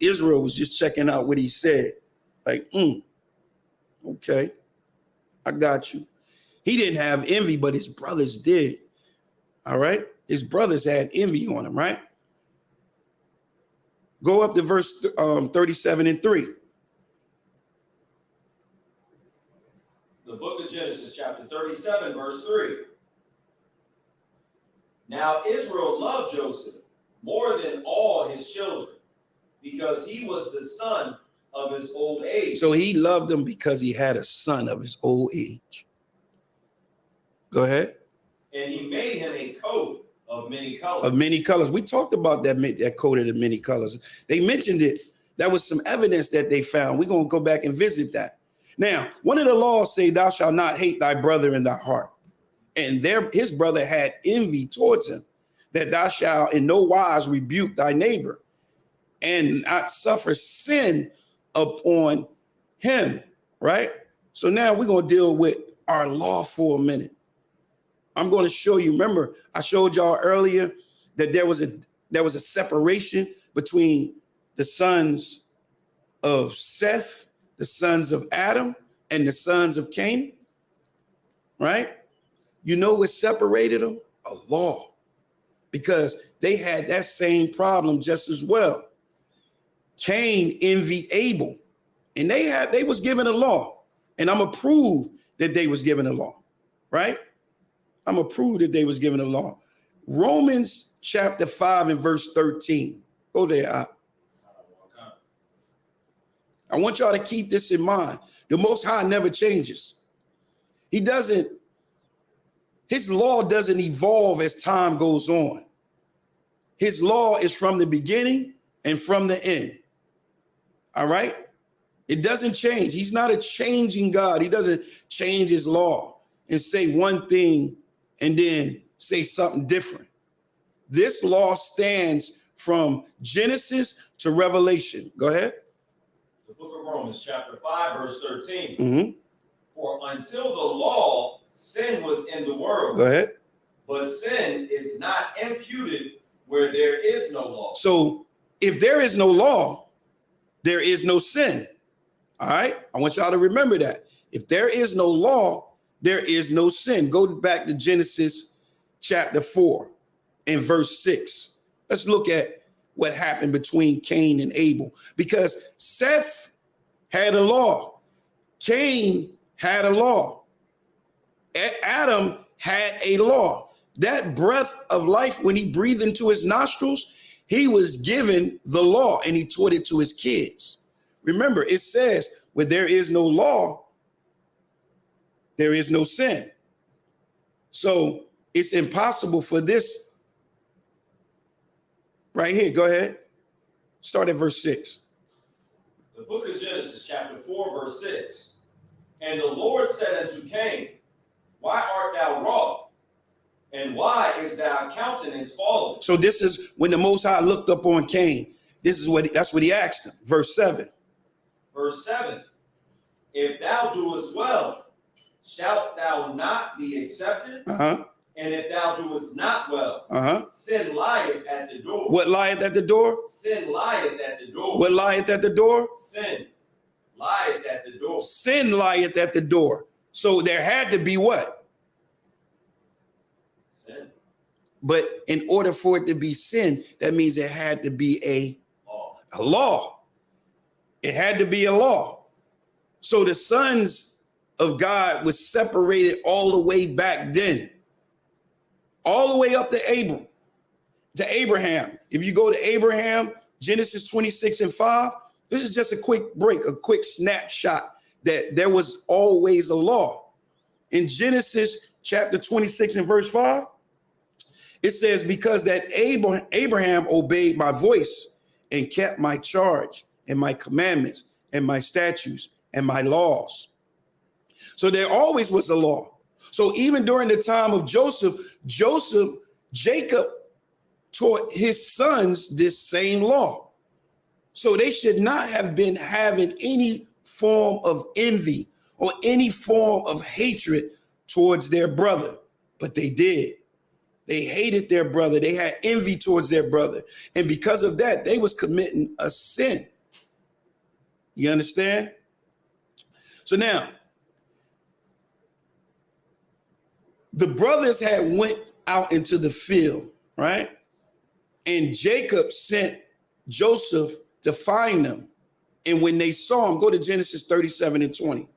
Israel, was just checking out what he said. Like, okay, I got you. He didn't have envy, but his brothers did. All right. His brothers had envy on him, right? Go up to verse 37 and 3. The book of Genesis, chapter 37, verse 3. Now Israel loved Joseph more than all his children, because he was the son of his old age. So he loved him because he had a son of his old age. Go ahead. And he made him a coat of many colors. Of many colors. We talked about that coat of the many colors. They mentioned it. That was some evidence that they found. We're going to go back and visit that. Now, one of the laws say, thou shalt not hate thy brother in thy heart. And his brother had envy towards him, that thou shalt in no wise rebuke thy neighbor and not suffer sin upon him, right? So now we're going to deal with our law for a minute. I'm going to show you, remember, I showed y'all earlier that there was a separation between the sons of Seth, the sons of Adam, and the sons of Cain, right? You know what separated them? A law, because they had that same problem just as well. Cain envied Abel, and they was given a law, and I'm gonna prove that they was given a law, right? I'm gonna prove that they was given a law. Romans chapter 5 and verse 13. Go there. I want y'all to keep this in mind. The Most High never changes. His law doesn't evolve as time goes on. His law is from the beginning and from the end. All right? It doesn't change. He's not a changing God. He doesn't change his law and say one thing and then say something different. This law stands from Genesis to Revelation. Go ahead. The book of Romans, chapter 5, verse 13. Mm-hmm. For until the law, sin was in the world. Go ahead. But sin is not imputed where there is no law. So if there is no law, there is no sin. All right? I want y'all to remember that. If there is no law, there is no sin. Go back to Genesis chapter 4 and verse 6. Let's look at what happened between Cain and Abel, because Seth had a law. Cain had a law. Adam had a law. That breath of life, when he breathed into his nostrils, he was given the law and he taught it to his kids. Remember, it says, where there is no law, there is no sin. So it's impossible for this right here. Go ahead. Start at verse 6. The book of Genesis, chapter 4, verse 6. And the Lord said unto Cain, why art thou wroth? And why is thy countenance fallen? So this is when the Most High looked up on Cain. That's what he asked him. Verse 7. Verse 7. If thou doest well, shalt thou not be accepted? Uh-huh. And if thou doest not well, sin lieth at the door. What lieth at the door? Sin lieth at the door. What lieth at the door? Sin lieth at the door. Sin lieth at the door. So there had to be what? Sin. But in order for it to be sin, that means there had to be a law. It had to be a law. So the sons of God was separated all the way back then, all the way up to Abraham. If you go to Abraham, Genesis 26 and 5, this is just a quick break, a quick snapshot that there was always a law. In Genesis chapter 26 and verse 5, it says, because that Abraham obeyed my voice and kept my charge and my commandments and my statutes and my laws. So there always was a law. So even during the time of Jacob taught his sons this same law. So they should not have been having any form of envy or any form of hatred towards their brother, but they did. They hated their brother. They had envy towards their brother. And because of that, they was committing a sin. You understand? So now, the brothers had went out into the field, right? And Jacob sent Joseph to find them. And when they saw him, go to Genesis 37 and 20.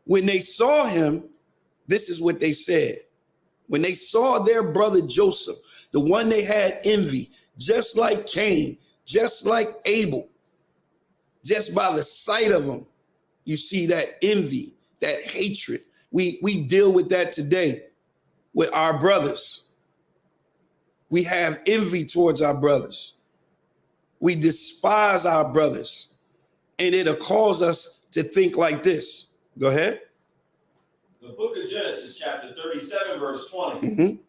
When they saw him, this is what they said. when they saw their brother Joseph, the one they had envy, just like Cain, just like Abel, just by the sight of him, you see that envy, that hatred. We deal with that today with our brothers. We have envy towards our brothers. We despise our brothers. And it'll cause us to think like this. Go ahead. The book of Genesis, chapter 37, verse 20.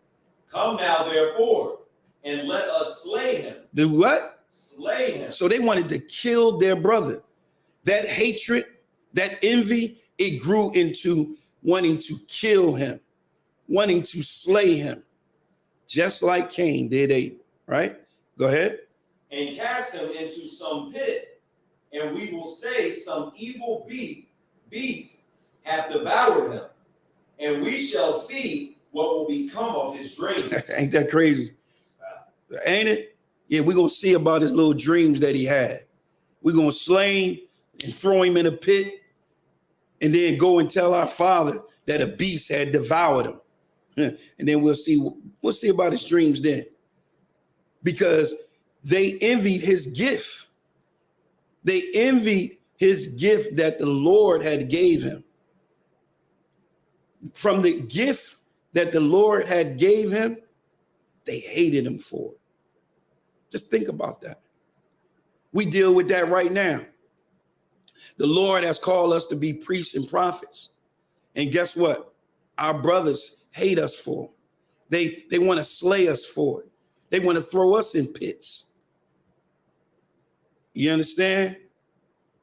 Come now, therefore, and let us slay him. The what? Slay him. So they wanted to kill their brother. That hatred, that envy, it grew into wanting to kill him, wanting to slay him, just like Cain did Abel, right? Go ahead. And cast him into some pit, and we will say some evil beast hath devoured him, and we shall see what will become of his dream. Ain't that crazy? Ain't it? Yeah, we're going to see about his little dreams that he had. We're going to slay him and throw him in a pit, and then go and tell our father that a beast had devoured him. And then we'll see about his dreams then. Because they envied his gift. They envied his gift that the Lord had gave him. From the gift that the Lord had gave him, they hated him for it. Just think about that. We deal with that right now. The Lord has called us to be priests and prophets. And guess what? Our brothers hate us for it. They want to slay us for it. They want to throw us in pits. You understand?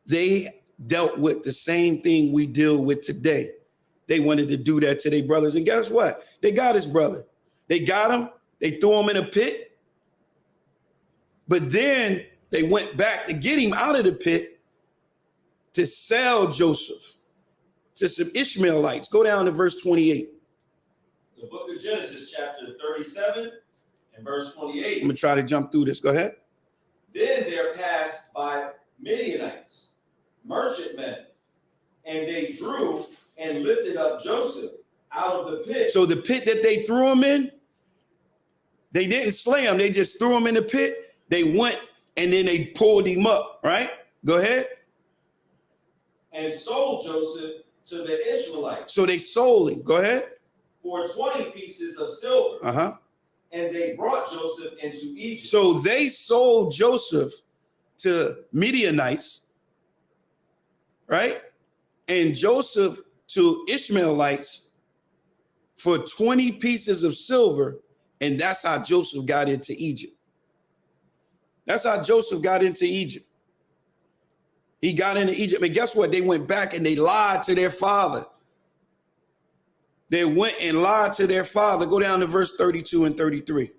They dealt with the same thing we deal with today. They wanted to do that to their brothers. And guess what? They got his brother. They got him. They threw him in a pit. But then they went back to get him out of the pit to sell Joseph to some Ishmaelites. Go down to verse 28. The book of Genesis, chapter 37 and verse 28. I'm going to try to jump through this. Go ahead. Then there passed by Midianites, merchantmen, and they drew and lifted up Joseph out of the pit. So the pit that they threw him in, they didn't slay him. They just threw him in the pit. They went and then they pulled him up, right? Go ahead. And sold Joseph to the Ishmaelites. So they sold him. Go ahead. For 20 pieces of silver. Uh-huh. And they brought Joseph into Egypt. So they sold Joseph to Midianites, right? And Joseph to Ishmaelites for 20 pieces of silver. And that's how Joseph got into Egypt. That's how Joseph got into Egypt. He got into Egypt. And guess what? They went back and they lied to their father. They went and lied to their father. Go down to verse 32 and 33.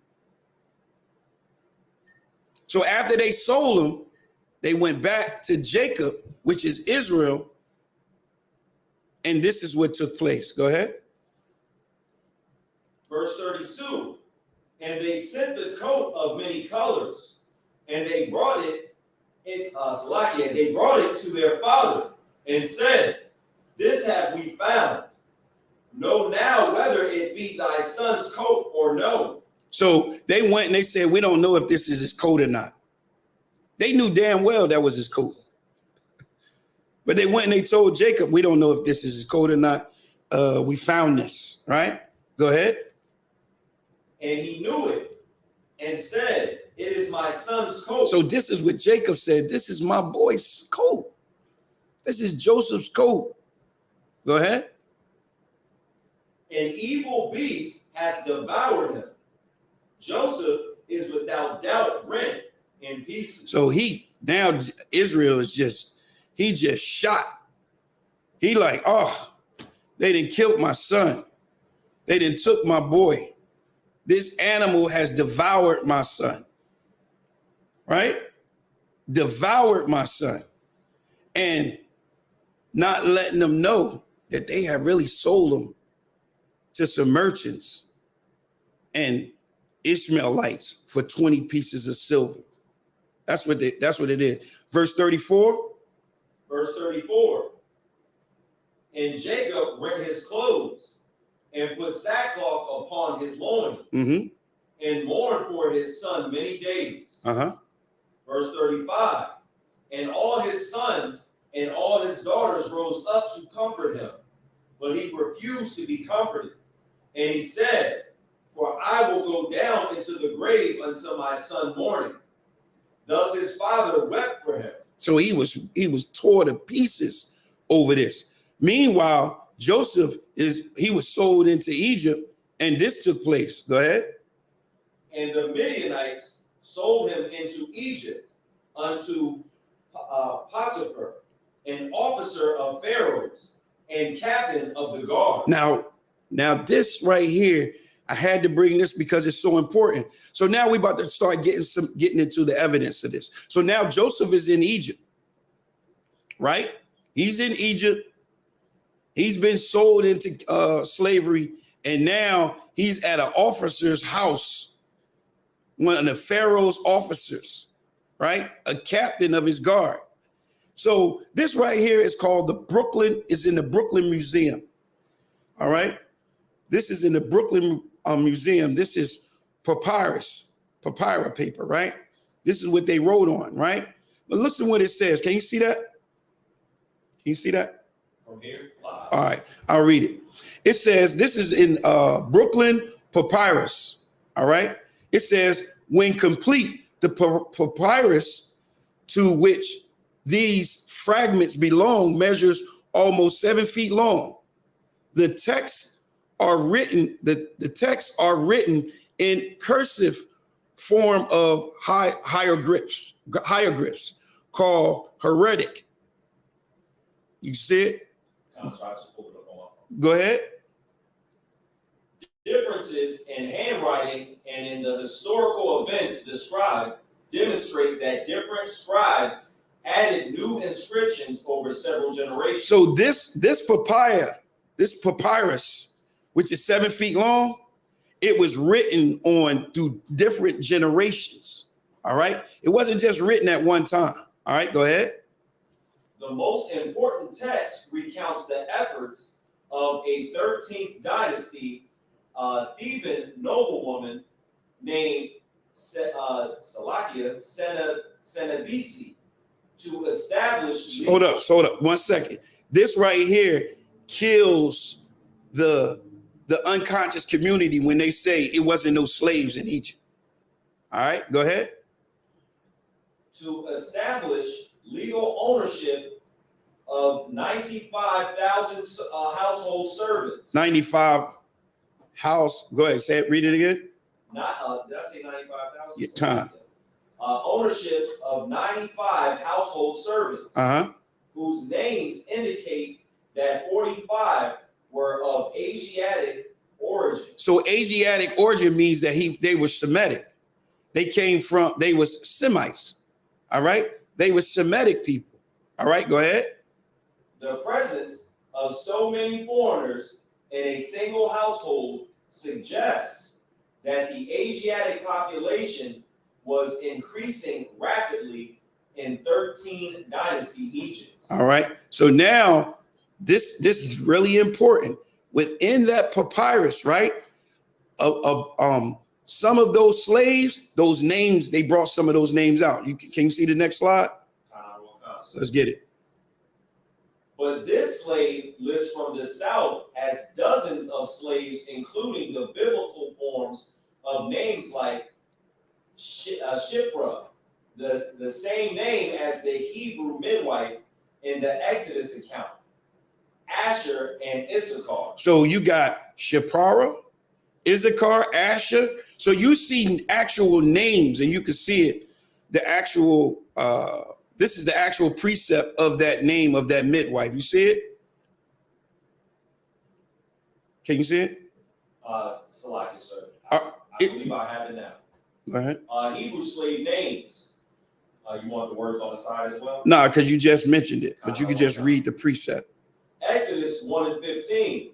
So after they sold him, they went back to Jacob, which is Israel. And this is what took place. Go ahead. Verse 32. And they sent the coat of many colors, and they brought it they brought it to their father and said, This have we found. Know now whether it be thy son's coat or no. So they went and they said, we don't know if this is his coat or not. They knew damn well that was his coat. But they went and they told Jacob, we don't know if this is his coat or not. We found this, right? Go ahead. And he knew it and said, It is my son's coat. So this is what Jacob said. This is my boy's coat. This is Joseph's coat. Go ahead. An evil beast hath devoured him. Joseph is without doubt rent in pieces. So now Israel is just shot. He like, oh, they done killed my son. They done took my boy. This animal has devoured my son. Right? Devoured my son. And not letting them know that they had really sold him to some merchants and Ishmaelites for 20 pieces of silver. That's what it is. Verse 34. Verse 34. And Jacob rent his clothes and put sackcloth upon his loins, Mm-hmm. and mourned for his son many days. Uh-huh. Verse 35, and all his sons and all his daughters rose up to comfort him, but he refused to be comforted. And he said, for I will go down into the grave until my son morning. Thus his father wept for him. So he was tore to pieces over this. Meanwhile, Joseph was sold into Egypt, and this took place. Go ahead. And the Midianites sold him into Egypt unto Potiphar, an officer of Pharaoh's and captain of the guard. Now this right here, I had to bring this because it's so important. So now we're about to start getting into the evidence of this. So now Joseph is in Egypt, right? He's in Egypt. He's been sold into slavery, and now he's at an officer's house, one of the Pharaoh's officers, right? A captain of his guard. So this right here is called is in the Brooklyn Museum. All right. This is in the Brooklyn Museum. This is papyra paper, right? This is what they wrote on, right? But listen what it says. Can you see that? Can you see that? From here, live. All right, I'll read it. It says, this is in Brooklyn Papyrus. All right. It says, when complete, the papyrus to which these fragments belong measures almost 7 feet long. The texts are written, the texts are written in cursive form of hieroglyphs called heretic. You see it? Go ahead. Differences in handwriting and in the historical events described demonstrate that different scribes added new inscriptions over several generations. So this papyrus, which is 7 feet long, it was written on through different generations. All right. It wasn't just written at one time. All right, go ahead. The most important text recounts the efforts of a 13th dynasty Theban noblewoman named Salakia Senebisi to establish. Hold up 1 second. This right here kills the unconscious community when they say it wasn't no slaves in Egypt. All right, go ahead. To establish legal ownership of 95,000 household servants. 95 house. Go ahead. Say it. Read it again. Did I say 95,000? Yeah, time. Ownership of 95 household servants. Whose names indicate that 45 were of Asiatic origin. So Asiatic origin means that they were Semitic. They was Semites. All right. They were Semitic people. All right. Go ahead. The presence of so many foreigners in a single household suggests that the Asiatic population was increasing rapidly in 13 Dynasty Egypt. All right. So now this is really important. Within that papyrus, right? Some of those slaves, those names, they brought some of those names out. Can you see the next slide? Let's get it. But this slave list from the south has dozens of slaves, including the biblical forms of names like Shiphrah, the same name as the Hebrew midwife in the Exodus account, Asher and Issachar. So you got Shiphrah, Issachar, Asher. So you see actual names, and you can see it. The actual this is the actual precept of that name of that midwife. You see it? Can you see it? Salaki, sir. I believe I have it now. Go ahead. Hebrew slave names. You want the words on the side as well? No, because you just mentioned it, but you could just read the precept. Exodus 1:15.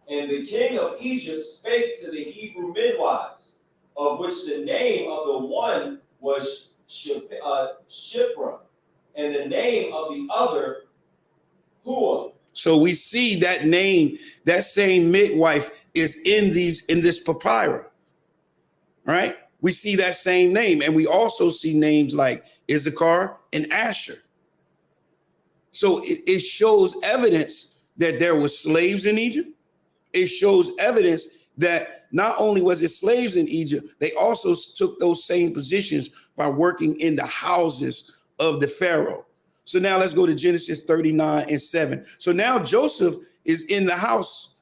And the king of Egypt spake to the Hebrew midwives, of which the name of the one was Shiphrah, and the name of the other Hua. So we see that name, that same midwife is in this papyrus, right? We see that same name, and we also see names like Issachar and Asher. So it shows evidence that there were slaves in Egypt. It shows evidence that not only was it slaves in Egypt, they also took those same positions by working in the houses of the Pharaoh. So now let's go to Genesis 39:7. So now Joseph is in the house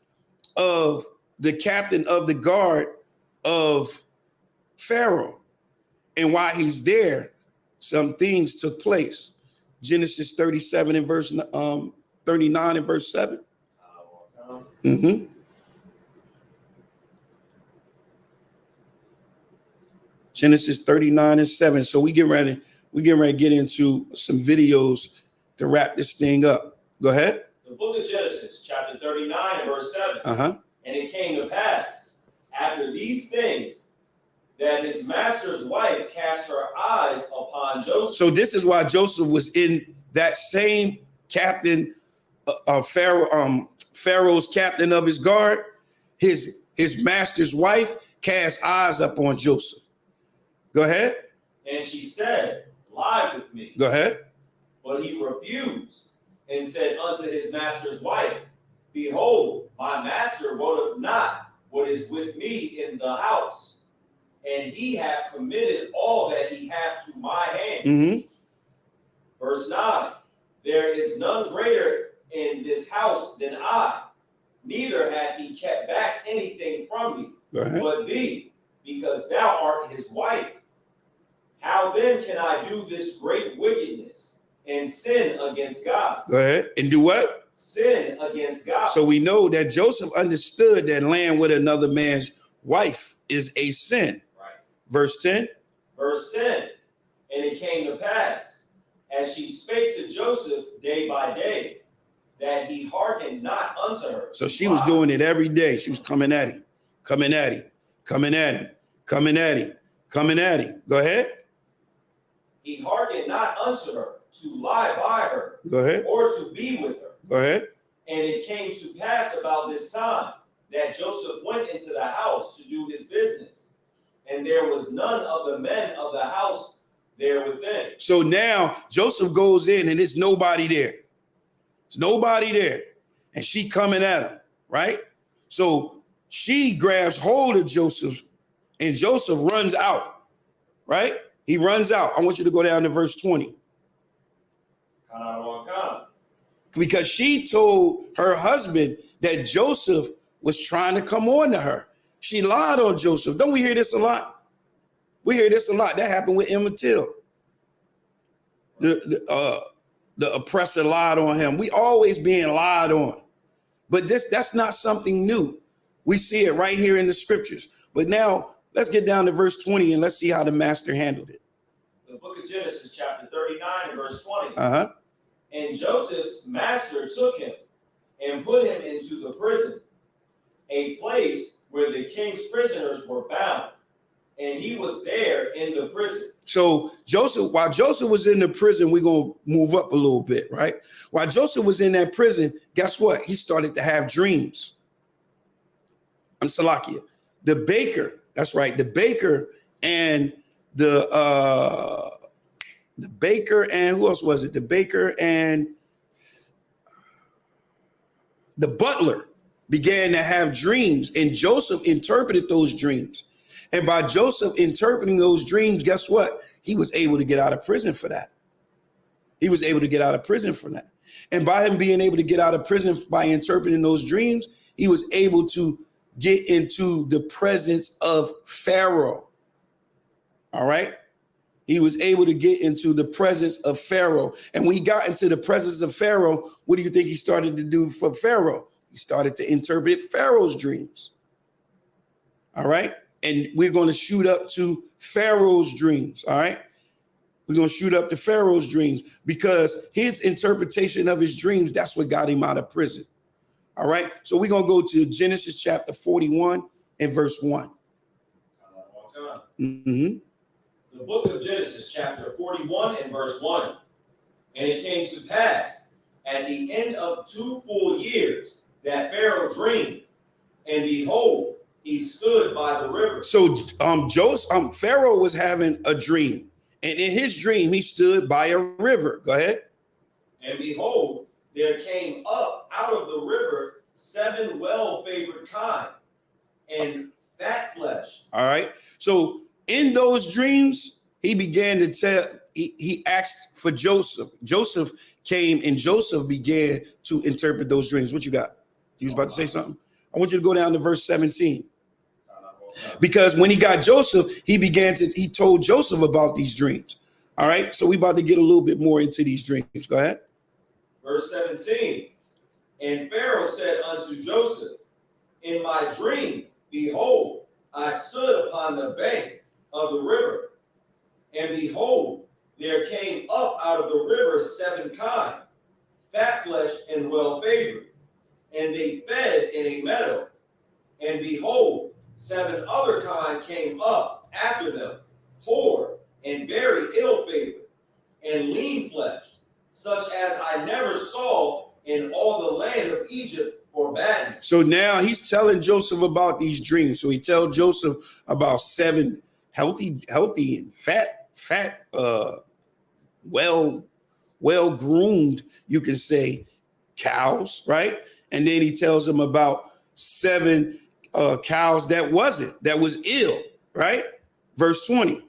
of the captain of the guard of Pharaoh. And while he's there, some things took place. Genesis 39 and verse 7. Mm-hmm. Genesis 39:7. So we get ready to get into some videos to wrap this thing up. Go ahead. The book of Genesis, chapter 39 and verse 7. Uh-huh. And it came to pass, after these things, that his master's wife cast her eyes upon Joseph. So this is why Joseph was in that same captain of Pharaoh's captain of his guard. His master's wife cast eyes upon Joseph. Go ahead. And she said, lie with me. Go ahead. But he refused and said unto his master's wife, behold, my master wotteth not what is with me in the house, and he hath committed all that he hath to my hand. Mm-hmm. Verse 9, there is none greater in this house than I, neither hath he kept back anything from me, but thee, because thou art his wife. How then can I do this great wickedness and sin against God? Go ahead. And do what? Sin against God. So we know that Joseph understood that laying with another man's wife is a sin. Right. Verse 10. Verse 10. And it came to pass, as she spake to Joseph day by day, that he hearkened not unto her. So she was doing it every day. She was coming at him, coming at him, coming at him, coming at him, coming at him. Go ahead. He hearkened not unto her to lie by her. Go ahead. Or to be with her. Go ahead. And it came to pass about this time that Joseph went into the house to do his business, and there was none of the men of the house there within. So now Joseph goes in and there's nobody there. There's nobody there. And she coming at him, right? So she grabs hold of Joseph and Joseph runs out, right? He runs out. I want you to go down to verse 20. Because she told her husband that Joseph was trying to come on to her. She lied on Joseph. Don't we hear this a lot? We hear this a lot. That happened with Emmett Till. The oppressor lied on him. We always being lied on. But that's not something new. We see it right here in the scriptures. But now let's get down to verse 20 and let's see how the master handled it. The book of Genesis, chapter 39 and verse 20. Uh-huh. And Joseph's master took him and put him into the prison, a place where the king's prisoners were bound. And he was there in the prison. So while Joseph was in the prison, we're going to move up a little bit, right? While Joseph was in that prison, guess what? He started to have dreams. I'm Salakia. The baker, that's right. The baker and the baker and who else was it? The baker and the butler began to have dreams, and Joseph interpreted those dreams. And by Joseph interpreting those dreams, guess what? He was able to get out of prison for that. He was able to get out of prison for that. And by him being able to get out of prison by interpreting those dreams, he was able to get into the presence of Pharaoh. All right? He was able to get into the presence of Pharaoh. And when he got into the presence of Pharaoh, what do you think he started to do for Pharaoh? He started to interpret Pharaoh's dreams. All right? And we're going to shoot up to Pharaoh's dreams. All right? We're going to shoot up to Pharaoh's dreams because his interpretation of his dreams, that's what got him out of prison. All right? So we're going to go to Genesis chapter 41 and verse 1. Mm-hmm. The book of Genesis, chapter 41 and verse 1. And it came to pass, at the end of 2 full years that Pharaoh dreamed, and behold, he stood by the river. So Pharaoh was having a dream, and in his dream he stood by a river. Go ahead. And behold, there came up out of the river 7 well-favored kine and fat flesh. All right. So in those dreams, he began to tell, he asked for Joseph. Joseph came and Joseph began to interpret those dreams. What you got? You was about to say something? I want you to go down to verse 17. Because when he got Joseph, he told Joseph about these dreams. All right. So we about to get a little bit more into these dreams. Go ahead. Verse 17. And Pharaoh said unto Joseph, in my dream, behold, I stood upon the bank of the river, and behold, there came up out of the river 7 kine, fat flesh and well favored, and they fed in a meadow. And behold, 7 other kine came up after them, poor and very ill favored, and lean fleshed, such as I never saw in all the land of Egypt for badness. So now he's telling Joseph about these dreams. So he tells Joseph about 7 healthy and fat, well-groomed, you can say, cows, right? And then he tells him about 7 cows that was ill, right? Verse 20.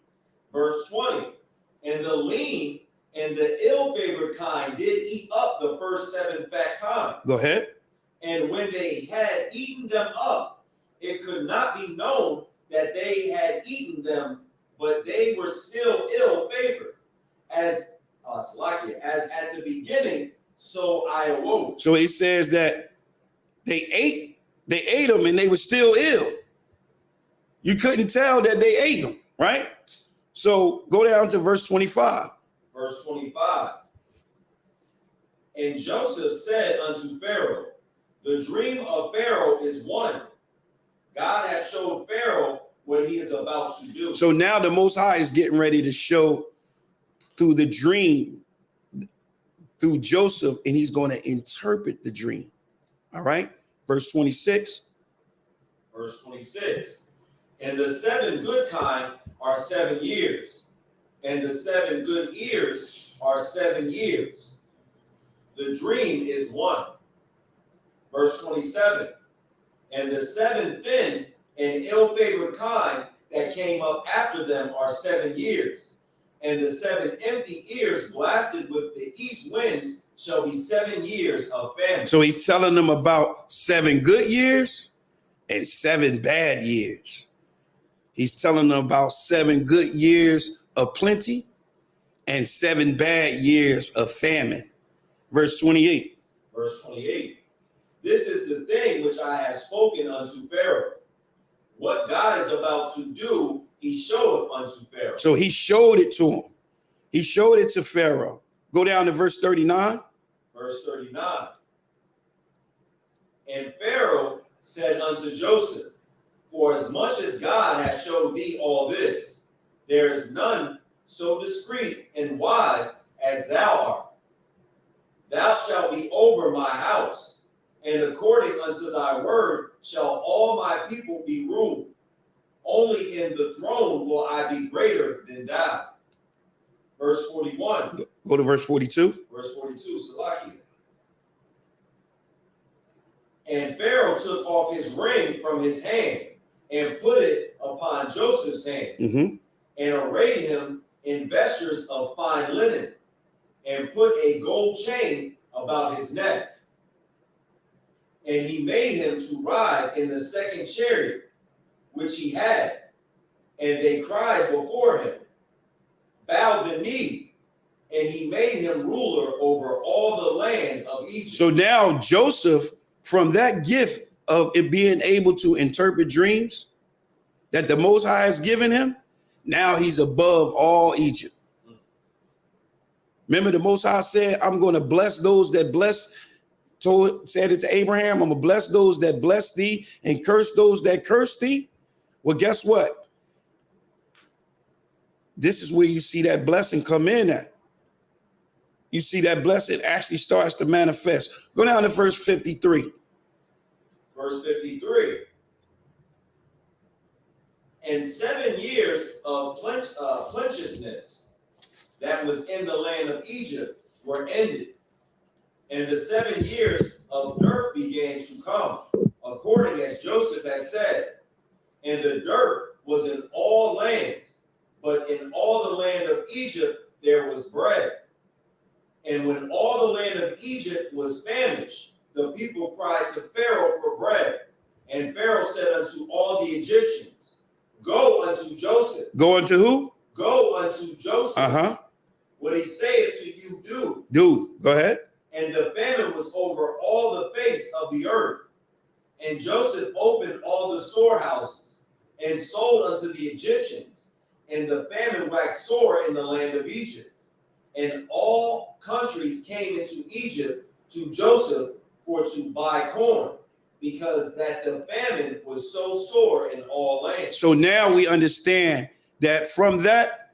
Verse 20. And the lean and the ill-favored kine did eat up the first 7 fat kine. Go ahead. And when they had eaten them up, it could not be known that they had eaten them, but they were still ill-favored. As at the beginning, so I awoke. So he says that they ate them and they were still ill. You couldn't tell that they ate them, right? So go down to verse 25. Verse 25. And Joseph said unto Pharaoh, the dream of Pharaoh is one. God has showed Pharaoh what he is about to do. So now the Most High is getting ready to show through the dream, through Joseph, and he's going to interpret the dream. All right. Verse 26. Verse 26. And the 7 good kine are 7 years, and the 7 good ears are 7 years. The dream is one. Verse 27. And the 7 thin and ill-favored kine that came up after them are 7 years. And the 7 empty ears blasted with the east winds shall be 7 years of famine. So he's telling them about 7 good years and 7 bad years. He's telling them about 7 good years of plenty and 7 bad years of famine. Verse 28. Verse 28. This is the thing which I have spoken unto Pharaoh. What God is about to do, he showeth unto Pharaoh. So he showed it to him. He showed it to Pharaoh. Go down to verse 39. Verse 39. And Pharaoh said unto Joseph, for as much as God has showed thee all this, there is none so discreet and wise as thou art. Thou shalt be over my house, and according unto thy word shall all my people be ruled. Only in the throne will I be greater than thou. Verse 41. Go to verse 42. Verse 42, Salakia. And Pharaoh took off his ring from his hand and put it upon Joseph's hand, and arrayed him in vestures of fine linen, and put a gold chain about his neck. And he made him to ride in the 2nd chariot, which he had. And they cried before him, bowed the knee, and he made him ruler over all the land of Egypt. So now Joseph, from that gift of it being able to interpret dreams that the Most High has given him, now he's above all Egypt. Remember, the Most High said, I'm going to bless those that bless, said it to Abraham, I'm going to bless those that bless thee and curse those that curse thee. Well, guess what? This is where you see that blessing come in at. you see that blessing actually starts to manifest. Go down to verse 53. Verse 53. And 7 years of plenteousness that was in the land of Egypt were ended, and the 7 years of dearth began to come, according as Joseph had said. And the dearth was in all lands, but in all the land of Egypt there was bread. And when all the land of Egypt was famished, the people cried to Pharaoh for bread. And Pharaoh said unto all the Egyptians, Go unto Joseph. Go unto who? Go unto Joseph. Uh-huh. What he saith to you, do. Do. Go ahead. And the famine was over all the face of the earth. And Joseph opened all the storehouses and sold unto the Egyptians. And the famine waxed sore in the land of Egypt. And all countries came into Egypt to Joseph for to buy corn, because that the famine was so sore in all lands. So now we understand that from that,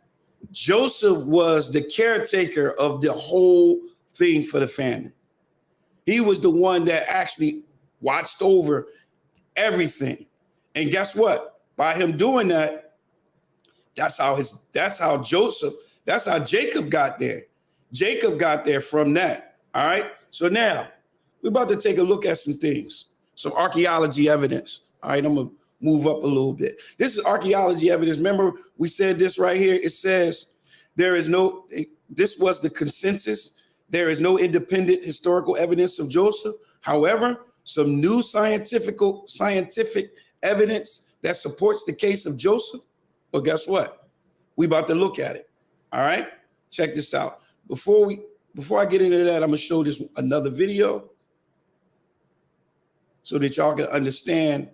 Joseph was the caretaker of the whole thing for the famine. He was the one that actually watched over everything. And guess what? By him doing that, that's how Jacob got there. Jacob got there from that. All right. So now we're about to take a look at some things, some archaeology evidence. All right. I'm going to move up a little bit. This is archaeology evidence. Remember, we said this right here. It says this was the consensus. There is no independent historical evidence of Joseph. However, some new scientific evidence that supports the case of Joseph. Well, guess what? We about to look at it. All right. Check this out. Before I get into that, I'm gonna show this another video so that y'all can understand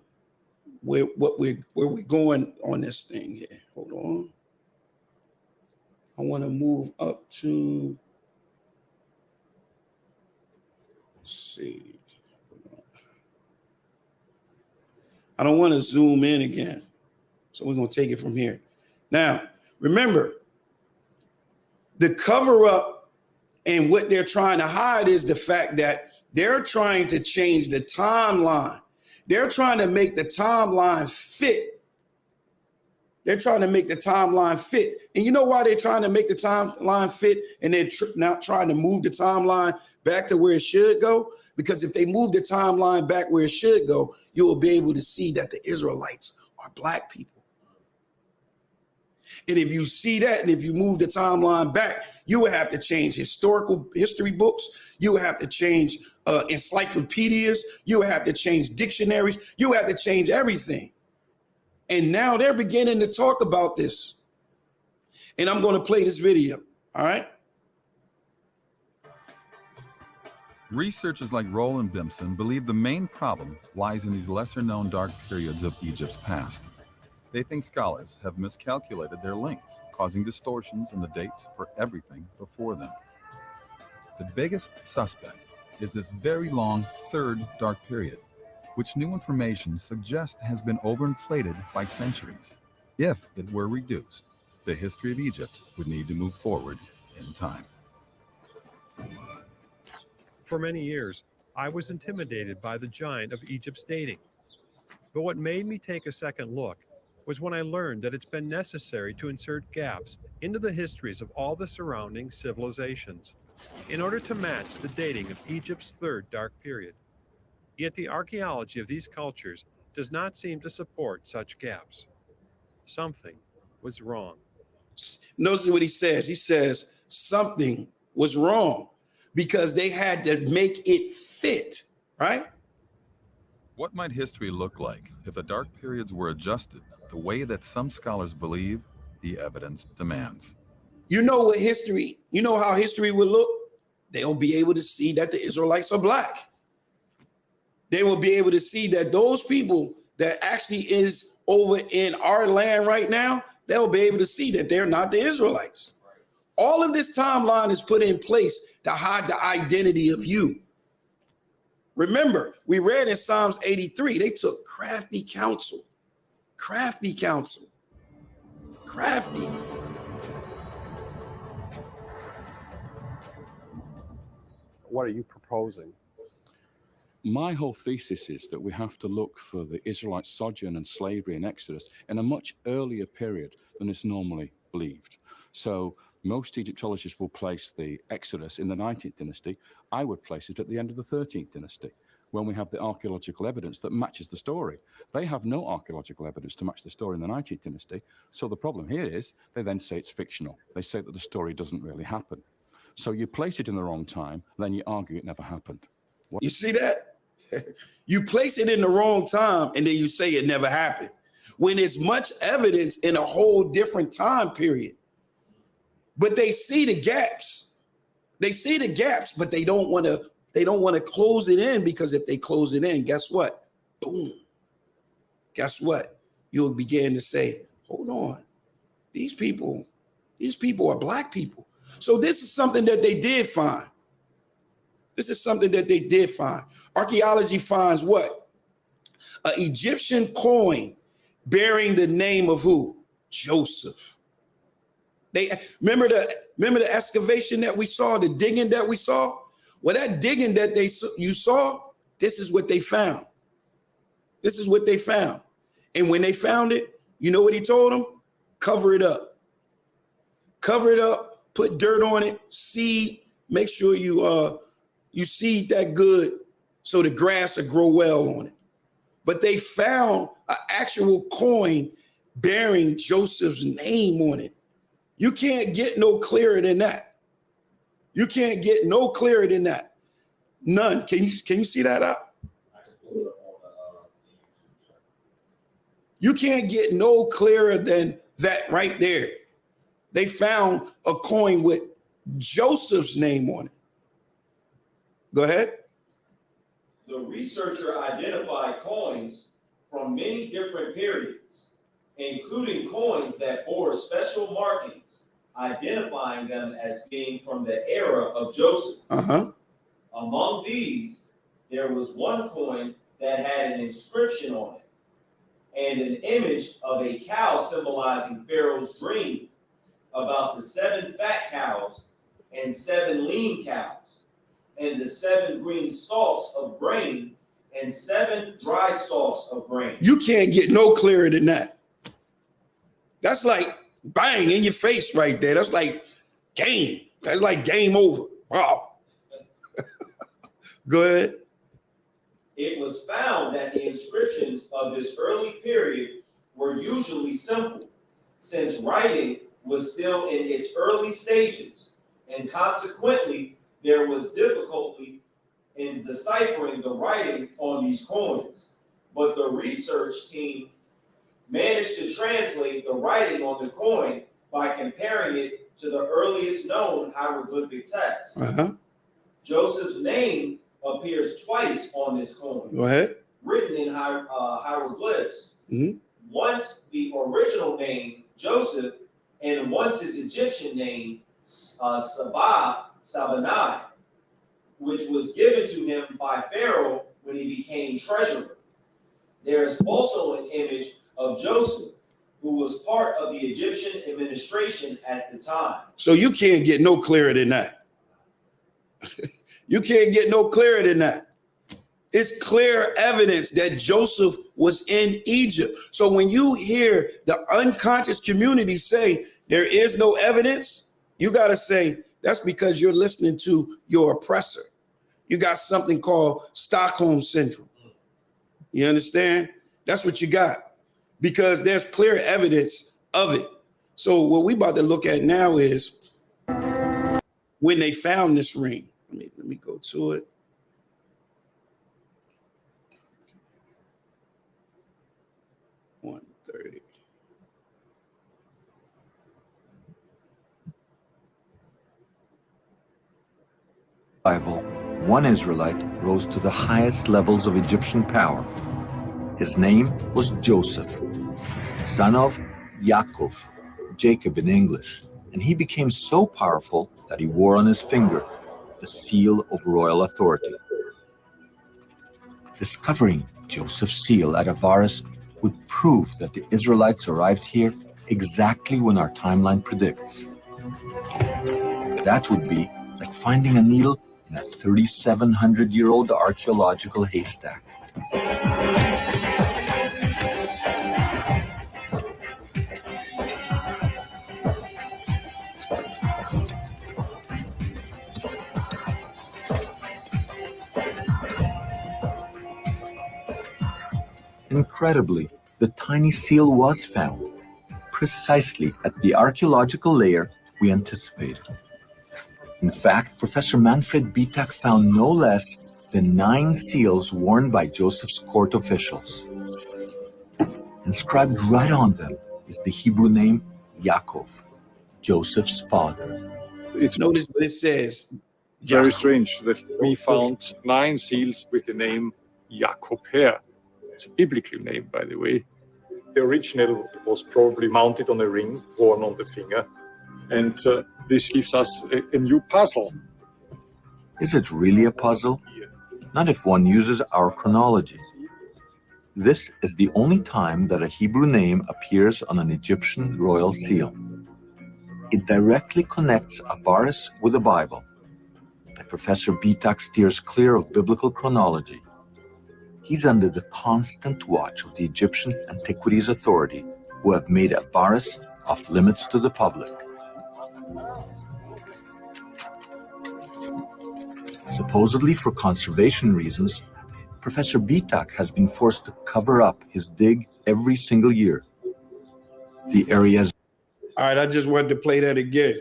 where we're going on this thing here. Hold on. I want to move up to, let's see. I don't want to zoom in again. So we're going to take it from here. Now, remember, the cover up and what they're trying to hide is the fact that they're trying to change the timeline. They're trying to make the timeline fit. They're trying to make the timeline fit. And you know why they're trying to make the timeline fit and they're not trying to move the timeline back to where it should go? Because if they move the timeline back where it should go, you will be able to see that the Israelites are black people. And if you see that, and if you move the timeline back, you would have to change historical history books. You would have to change encyclopedias. You would have to change dictionaries. You would have to change everything. And now they're beginning to talk about this. And I'm going to play this video. All right. Researchers like Roland Bimson believe the main problem lies in these lesser-known dark periods of Egypt's past. They think scholars have miscalculated their lengths, causing distortions in the dates for everything before them. The biggest suspect is this very long third dark period, which new information suggests has been overinflated by centuries. If it were reduced, the history of Egypt would need to move forward in time. For many years, I was intimidated by the giant of Egypt's dating. But what made me take a second look was when I learned that it's been necessary to insert gaps into the histories of all the surrounding civilizations in order to match the dating of Egypt's third dark period. Yet the archaeology of these cultures does not seem to support such gaps. Something was wrong. Notice what he says. He says something was wrong because they had to make it fit, right? What might history look like if the dark periods were adjusted the way that some scholars believe the evidence demands? You know how history would look? They'll be able to see that the Israelites are black. They will be able to see that those people that actually is over in our land right now, they'll be able to see that they're not the Israelites. All of this timeline is put in place to hide the identity of you. Remember, we read in Psalms 83, they took crafty counsel. Crafty. what are you proposing? My whole thesis is that we have to look for the Israelite sojourn and slavery and exodus in a much earlier period than is normally believed. So most Egyptologists will place the exodus in the 19th dynasty. I would place it at the end of the 13th dynasty, when we have the archaeological evidence that matches the story. They have no archaeological evidence to match the story in the 19th dynasty. So the problem here is they then say it's fictional. They say that the story doesn't really happen. So you place it in the wrong time, then you argue it never happened. You see that? You place it in the wrong time and then you say it never happened, when there's much evidence in a whole different time period. But they see the gaps. They see the gaps, but they don't want to close it in, because if they close it in, guess what? Boom. Guess what? You'll begin to say, hold on, these people are black people. So this is something that they did find. This is something that they did find. Archaeology finds what? An Egyptian coin bearing the name of who? Joseph. They remember the excavation that we saw, the digging that we saw? Well, that digging that you saw, this is what they found. This is what they found. And when they found it, you know what he told them? Cover it up. Cover it up, put dirt on it, seed, make sure you seed that good so the grass will grow well on it. But they found an actual coin bearing Joseph's name on it. You can't get no clearer than that. You can't get no clearer than that. None. Can you see that up? You can't get no clearer than that right there. They found a coin with Joseph's name on it. Go ahead. The researcher identified coins from many different periods, including coins that bore special markings, identifying them as being from the era of Joseph. Among these, there was one coin that had an inscription on it and an image of a cow symbolizing Pharaoh's dream about the 7 fat cows and 7 lean cows, and the 7 green stalks of grain and 7 dry stalks of grain. You can't get no clearer than that. That's like bang in your face right there. That's like game. That's like game over. Wow. Go ahead. It was found that the inscriptions of this early period were usually simple, since writing was still in its early stages, and consequently, there was difficulty in deciphering the writing on these coins. But the research team managed to translate the writing on the coin by comparing it to the earliest known hieroglyphic text. Joseph's name appears twice on this coin. Go ahead. Written in hieroglyphs. Once the original name, Joseph, and once his Egyptian name, Sabanai, which was given to him by Pharaoh when he became treasurer. There is also an image of Joseph, who was part of the Egyptian administration at the time. So you can't get no clearer than that. You can't get no clearer than that. It's clear evidence that Joseph was in Egypt. So when you hear the unconscious community say there is no evidence, you got to say that's because you're listening to your oppressor. You got something called Stockholm Syndrome. You understand? That's what you got, because there's clear evidence of it. So what we about to look at now is when they found this ring. Let me go to it. Bible, one Israelite rose to the highest levels of Egyptian power. His name was Joseph, son of Yaakov, Jacob in English, and he became so powerful that he wore on his finger the seal of royal authority. Discovering Joseph's seal at Avaris would prove that the Israelites arrived here exactly when our timeline predicts. That would be like finding a needle in a 3,700-year-old archaeological haystack. Incredibly, the tiny seal was found, precisely at the archaeological layer we anticipated. In fact, Professor Manfred Bitak found no less than 9 seals worn by Joseph's court officials. Inscribed right on them is the Hebrew name Yaakov, Joseph's father. Notice what it says. Very strange that we found 9 seals with the name Jakob here. It's a biblical name, by the way. The original was probably mounted on a ring worn on the finger. And this gives us a new puzzle. Is it really a puzzle? Not if one uses our chronology. This is the only time that a Hebrew name appears on an Egyptian royal seal. It directly connects Avaris with the Bible. But Professor Bitak steers clear of biblical chronology. He's under the constant watch of the Egyptian Antiquities Authority, who have made Avaris off limits to the public. Supposedly for conservation reasons, Professor Bitak has been forced to cover up his dig every single year. The areas. All right, I just wanted to play that again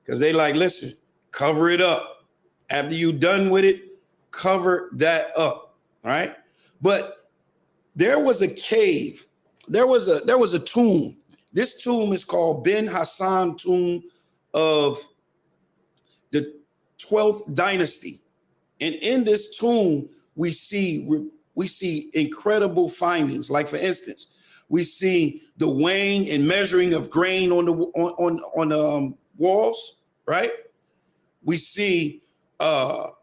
because they like, listen, cover it up. After you done with it, cover that up. All right. But there was a cave. There was a tomb. This tomb is called Ben Hassan tomb of the 12th dynasty. And in this tomb, we see incredible findings. Like, for instance, we see the weighing and measuring of grain on the walls, right? We see go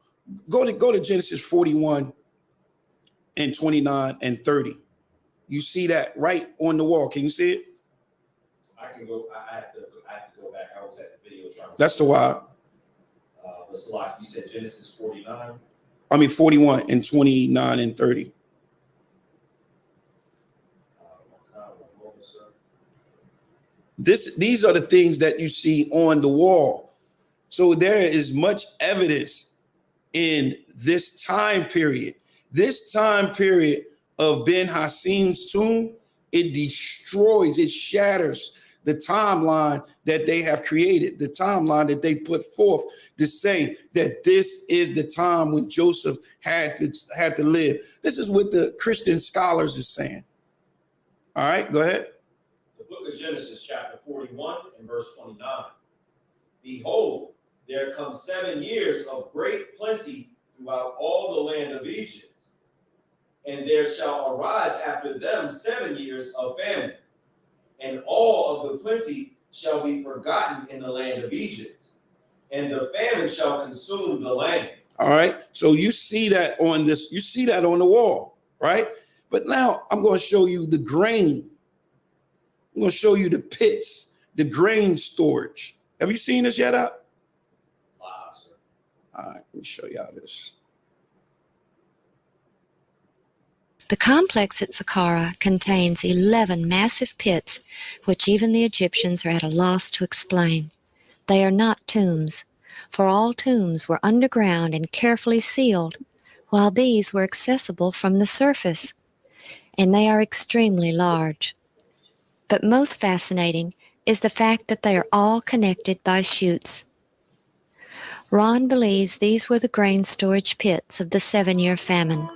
to Genesis 41 and 29 and 30. You see that right on the wall. Can you see it? I can go. I have to go back. I was at the video trying to. That's the why. But Salak, you said Genesis 49. 41 and 29 and 30. These are the things that you see on the wall. So there is much evidence in this time period. This time period of Ben Hassan's tomb, it destroys, it shatters the timeline that they have created, the timeline that they put forth to say that this is the time when Joseph had to live. This is what the Christian scholars is saying. All right, go ahead. The book of Genesis, chapter 41 and verse 29. Behold, there come 7 years of great plenty throughout all the land of Egypt. And there shall arise after them 7 years of famine, and all of the plenty shall be forgotten in the land of Egypt, and the famine shall consume the land. All right. So you see that on this, you see that on the wall, right? But now I'm going to show you the grain. I'm going to show you the pits, the grain storage. Have you seen this yet, Al? Sir. All right, let me show y'all this. The complex at Saqqara contains 11 massive pits, which even the Egyptians are at a loss to explain. They are not tombs, for all tombs were underground and carefully sealed, while these were accessible from the surface, and they are extremely large. But most fascinating is the fact that they are all connected by chutes. Ron believes these were the grain storage pits of the 7-year famine.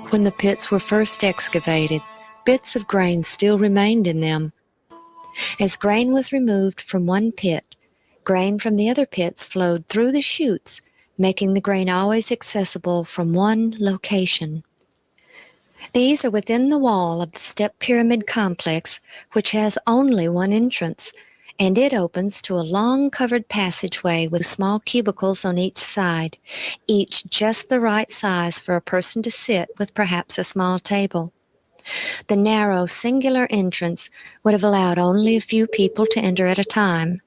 When the pits were first excavated, bits of grain still remained in them. As grain was removed from one pit, grain from the other pits flowed through the chutes, making the grain always accessible from one location. These are within the wall of the step pyramid complex, which has only one entrance, and it opens to a long covered passageway with small cubicles on each side, each just the right size for a person to sit with perhaps a small table. The narrow, singular entrance would have allowed only a few people to enter at a time.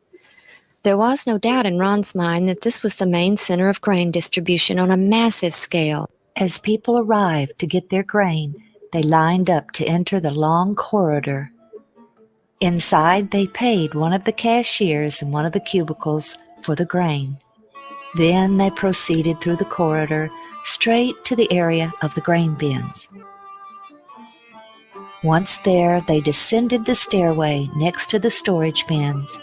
There was no doubt in Ron's mind that this was the main center of grain distribution on a massive scale. As people arrived to get their grain, they lined up to enter the long corridor. Inside, they paid one of the cashiers in one of the cubicles for the grain. Then they proceeded through the corridor straight to the area of the grain bins. Once there, they descended the stairway next to the storage bins,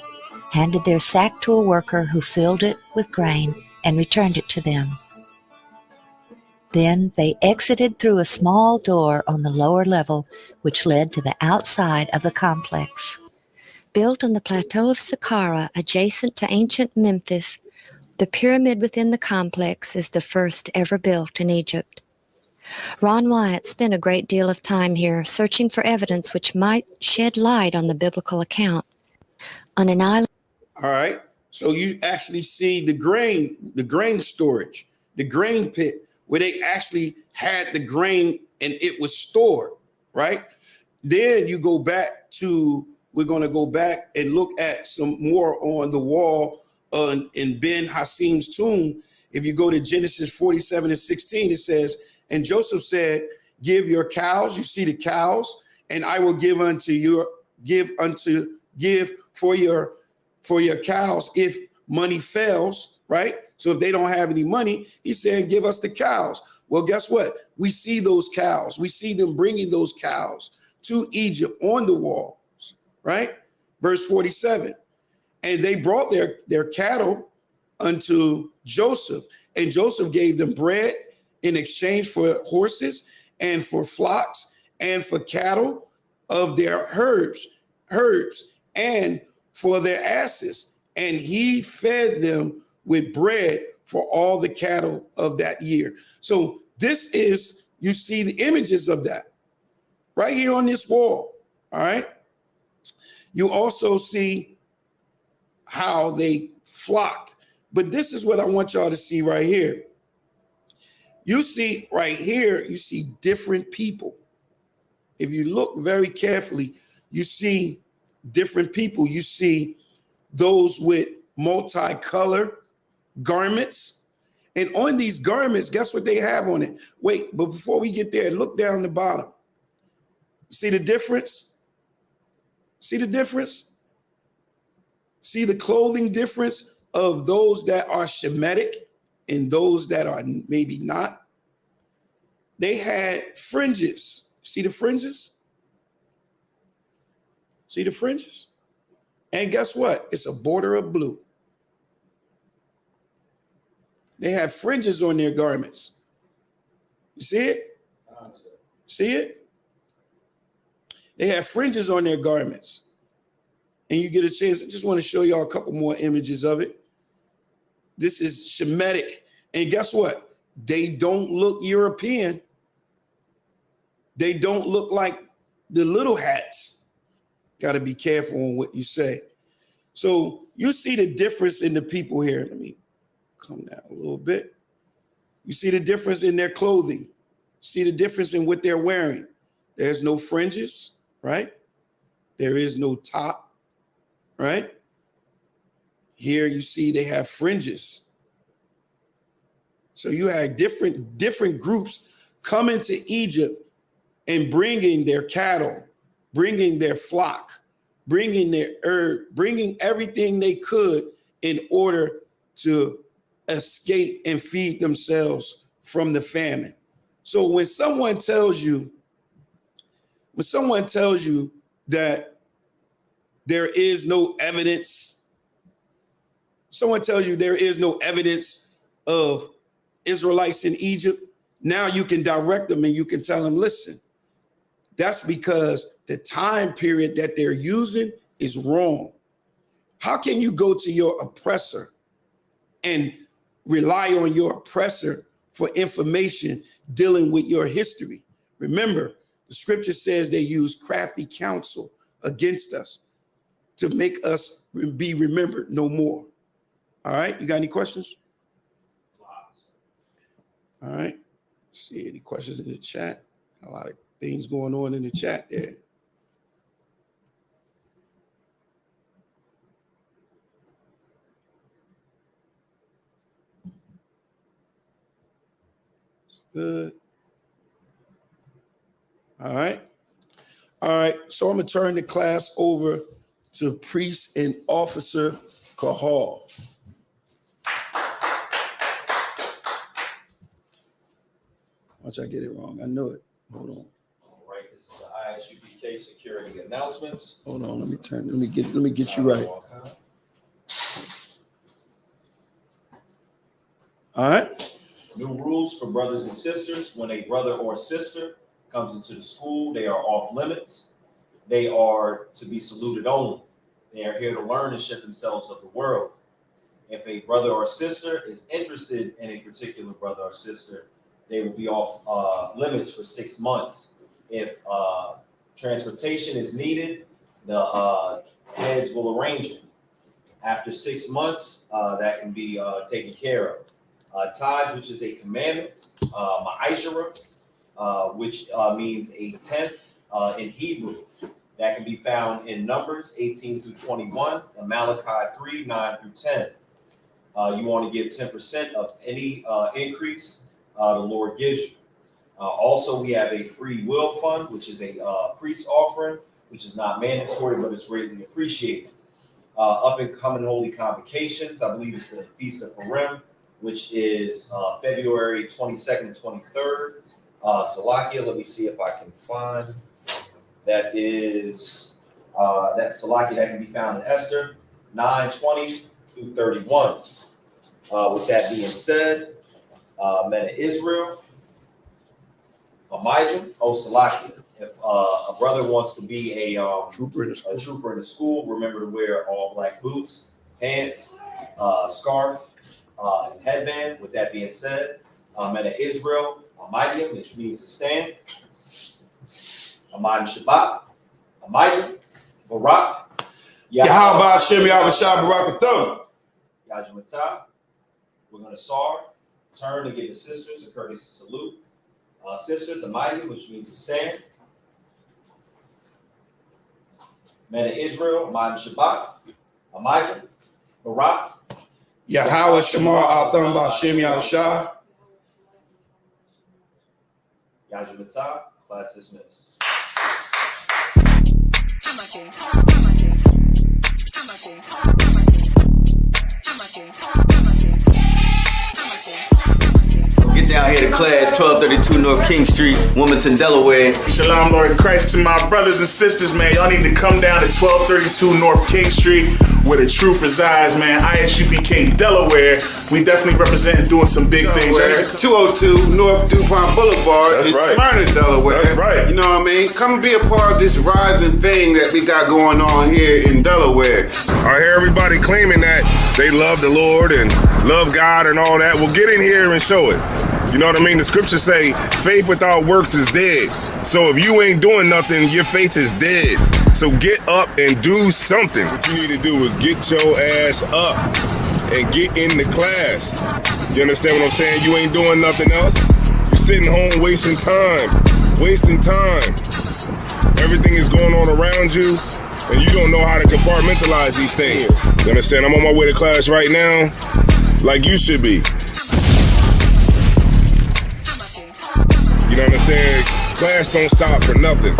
handed their sack to a worker who filled it with grain and returned it to them. Then they exited through a small door on the lower level, which led to the outside of the complex. Built on the plateau of Saqqara, adjacent to ancient Memphis, the pyramid within the complex is the first ever built in Egypt. Ron Wyatt spent a great deal of time here searching for evidence which might shed light on the biblical account. On an island. All right. So you actually see the grain storage, the grain pit, where they actually had the grain and it was stored, right? Then you go back to, we're going to go back and look at some more on the wall in Ben Hassim's tomb. If you go to Genesis 47:16, it says, and Joseph said, give your cows, you see the cows, and I will give for your cows if money fails, right? So if they don't have any money, he said, give us the cows. Well, guess what? We see those cows. We see them bringing those cows to Egypt on the walls, right? Verse 47. And they brought their cattle unto Joseph, and Joseph gave them bread in exchange for horses and for flocks and for cattle of their herds, and for their asses. And he fed them with bread for all the cattle of that year. So this is, you see the images of that right here on this wall, all right? You also see how they flocked. But this is what I want y'all to see right here. You see right here, you see different people. If you look very carefully, you see different people. You see those with multicolor garments. And on these garments, guess what they have on it? Wait, but before we get there, look down the bottom. See the difference? See the difference? See the clothing difference of those that are Shemitic and those that are maybe not? They had fringes. See the fringes? See the fringes? And guess what? It's a border of blue. They have fringes on their garments. You see it? See it? They have fringes on their garments. And you get a chance, I just want to show y'all a couple more images of it. This is Shemitic. And guess what? They don't look European. They don't look like the little hats. Got to be careful on what you say. So you see the difference in the people here. Let me come down a little bit. You see the difference in their clothing. See the difference in what they're wearing. There's no fringes, right? There is no top, right? Here you see they have fringes. So you had different groups coming to Egypt and bringing their cattle, bringing their flock, bringing their herb, bringing everything they could in order to escape and feed themselves from the famine. So when someone tells you that there is no evidence, someone tells you there is no evidence of Israelites in Egypt, now you can direct them and you can tell them, listen, that's because the time period that they're using is wrong. How can you go to your oppressor and rely on your oppressor for information dealing with your history? Remember, the scripture says they use crafty counsel against us to make us be remembered no more. All right, you got any questions? All right, let's see any questions in the chat. A lot of things going on in the chat there. Good. All right. All right. So I'm going to turn the class over to Priest and Officer Kahal. Watch I get it wrong. I know it. Hold on. All right. This is the Isupk security announcements. Hold on. Let me get you right. All right. New rules for brothers and sisters. When a brother or sister comes into the school, they are off limits. They are to be saluted only. They are here to learn and ship themselves of the world. If a brother or sister is interested in a particular brother or sister, they will be off limits for 6 months. If transportation is needed, the heads will arrange it. After 6 months, that can be taken care of. Taj, which is a commandment, Isupk, which means a 10th in Hebrew. That can be found in Numbers 18 through 21 and Malachi 3, 9 through 10. You want to give 10% of any increase the Lord gives you. Also, we have a free will fund, which is a priest offering, which is not mandatory, but it's greatly appreciated. Up and coming holy convocations, I believe it's the Feast of Purim, which is February 22nd and 23rd. Salakia, let me see if I can find. That is, that Salakia that can be found in Esther 9:20 through 31. With that being said, men of Israel, Amijah, Salakia. If a brother wants to be a trooper in the school, remember to wear all black boots, pants, scarf, and headband. With that being said, men of Israel, Amijah, which means to stand. Amayim Shabbat, Amijah, Barak, Yahweh Hashem Yahweh Barakathum. Yajumatah. We're going to SAR, turn to give the sisters a courteous salute. Sisters, Amijah, which means to stand. Men of Israel, Amayim Shabbat, Amijah, Barak, Yahweh Shamar Al-Thum Ba'Shem Yahushua. Yajumatah. Class dismissed. Get down here to class, 1232 North King Street, Wilmington, Delaware. Shalom, Lord Christ, to my brothers and sisters, man. Y'all need to come down to 1232 North King Street, where the truth resides, man. Isupk, Delaware. We definitely representing doing some big things. Right? 202 North DuPont Boulevard in Smyrna, Delaware. That's right. You know what I mean? Come and be a part of this rising thing that we got going on here in Delaware. I hear everybody claiming that they love the Lord and love God and all that. Well, get in here and show it. You know what I mean? The scriptures say faith without works is dead. So if you ain't doing nothing, your faith is dead. So get up and do something. What you need to do is get your ass up and get in the class. You understand what I'm saying? You ain't doing nothing else. You're sitting home wasting time. Everything is going on around you, and you don't know how to compartmentalize these things. You understand? I'm on my way to class right now, like you should be. You know what I'm saying? Class don't stop for nothing.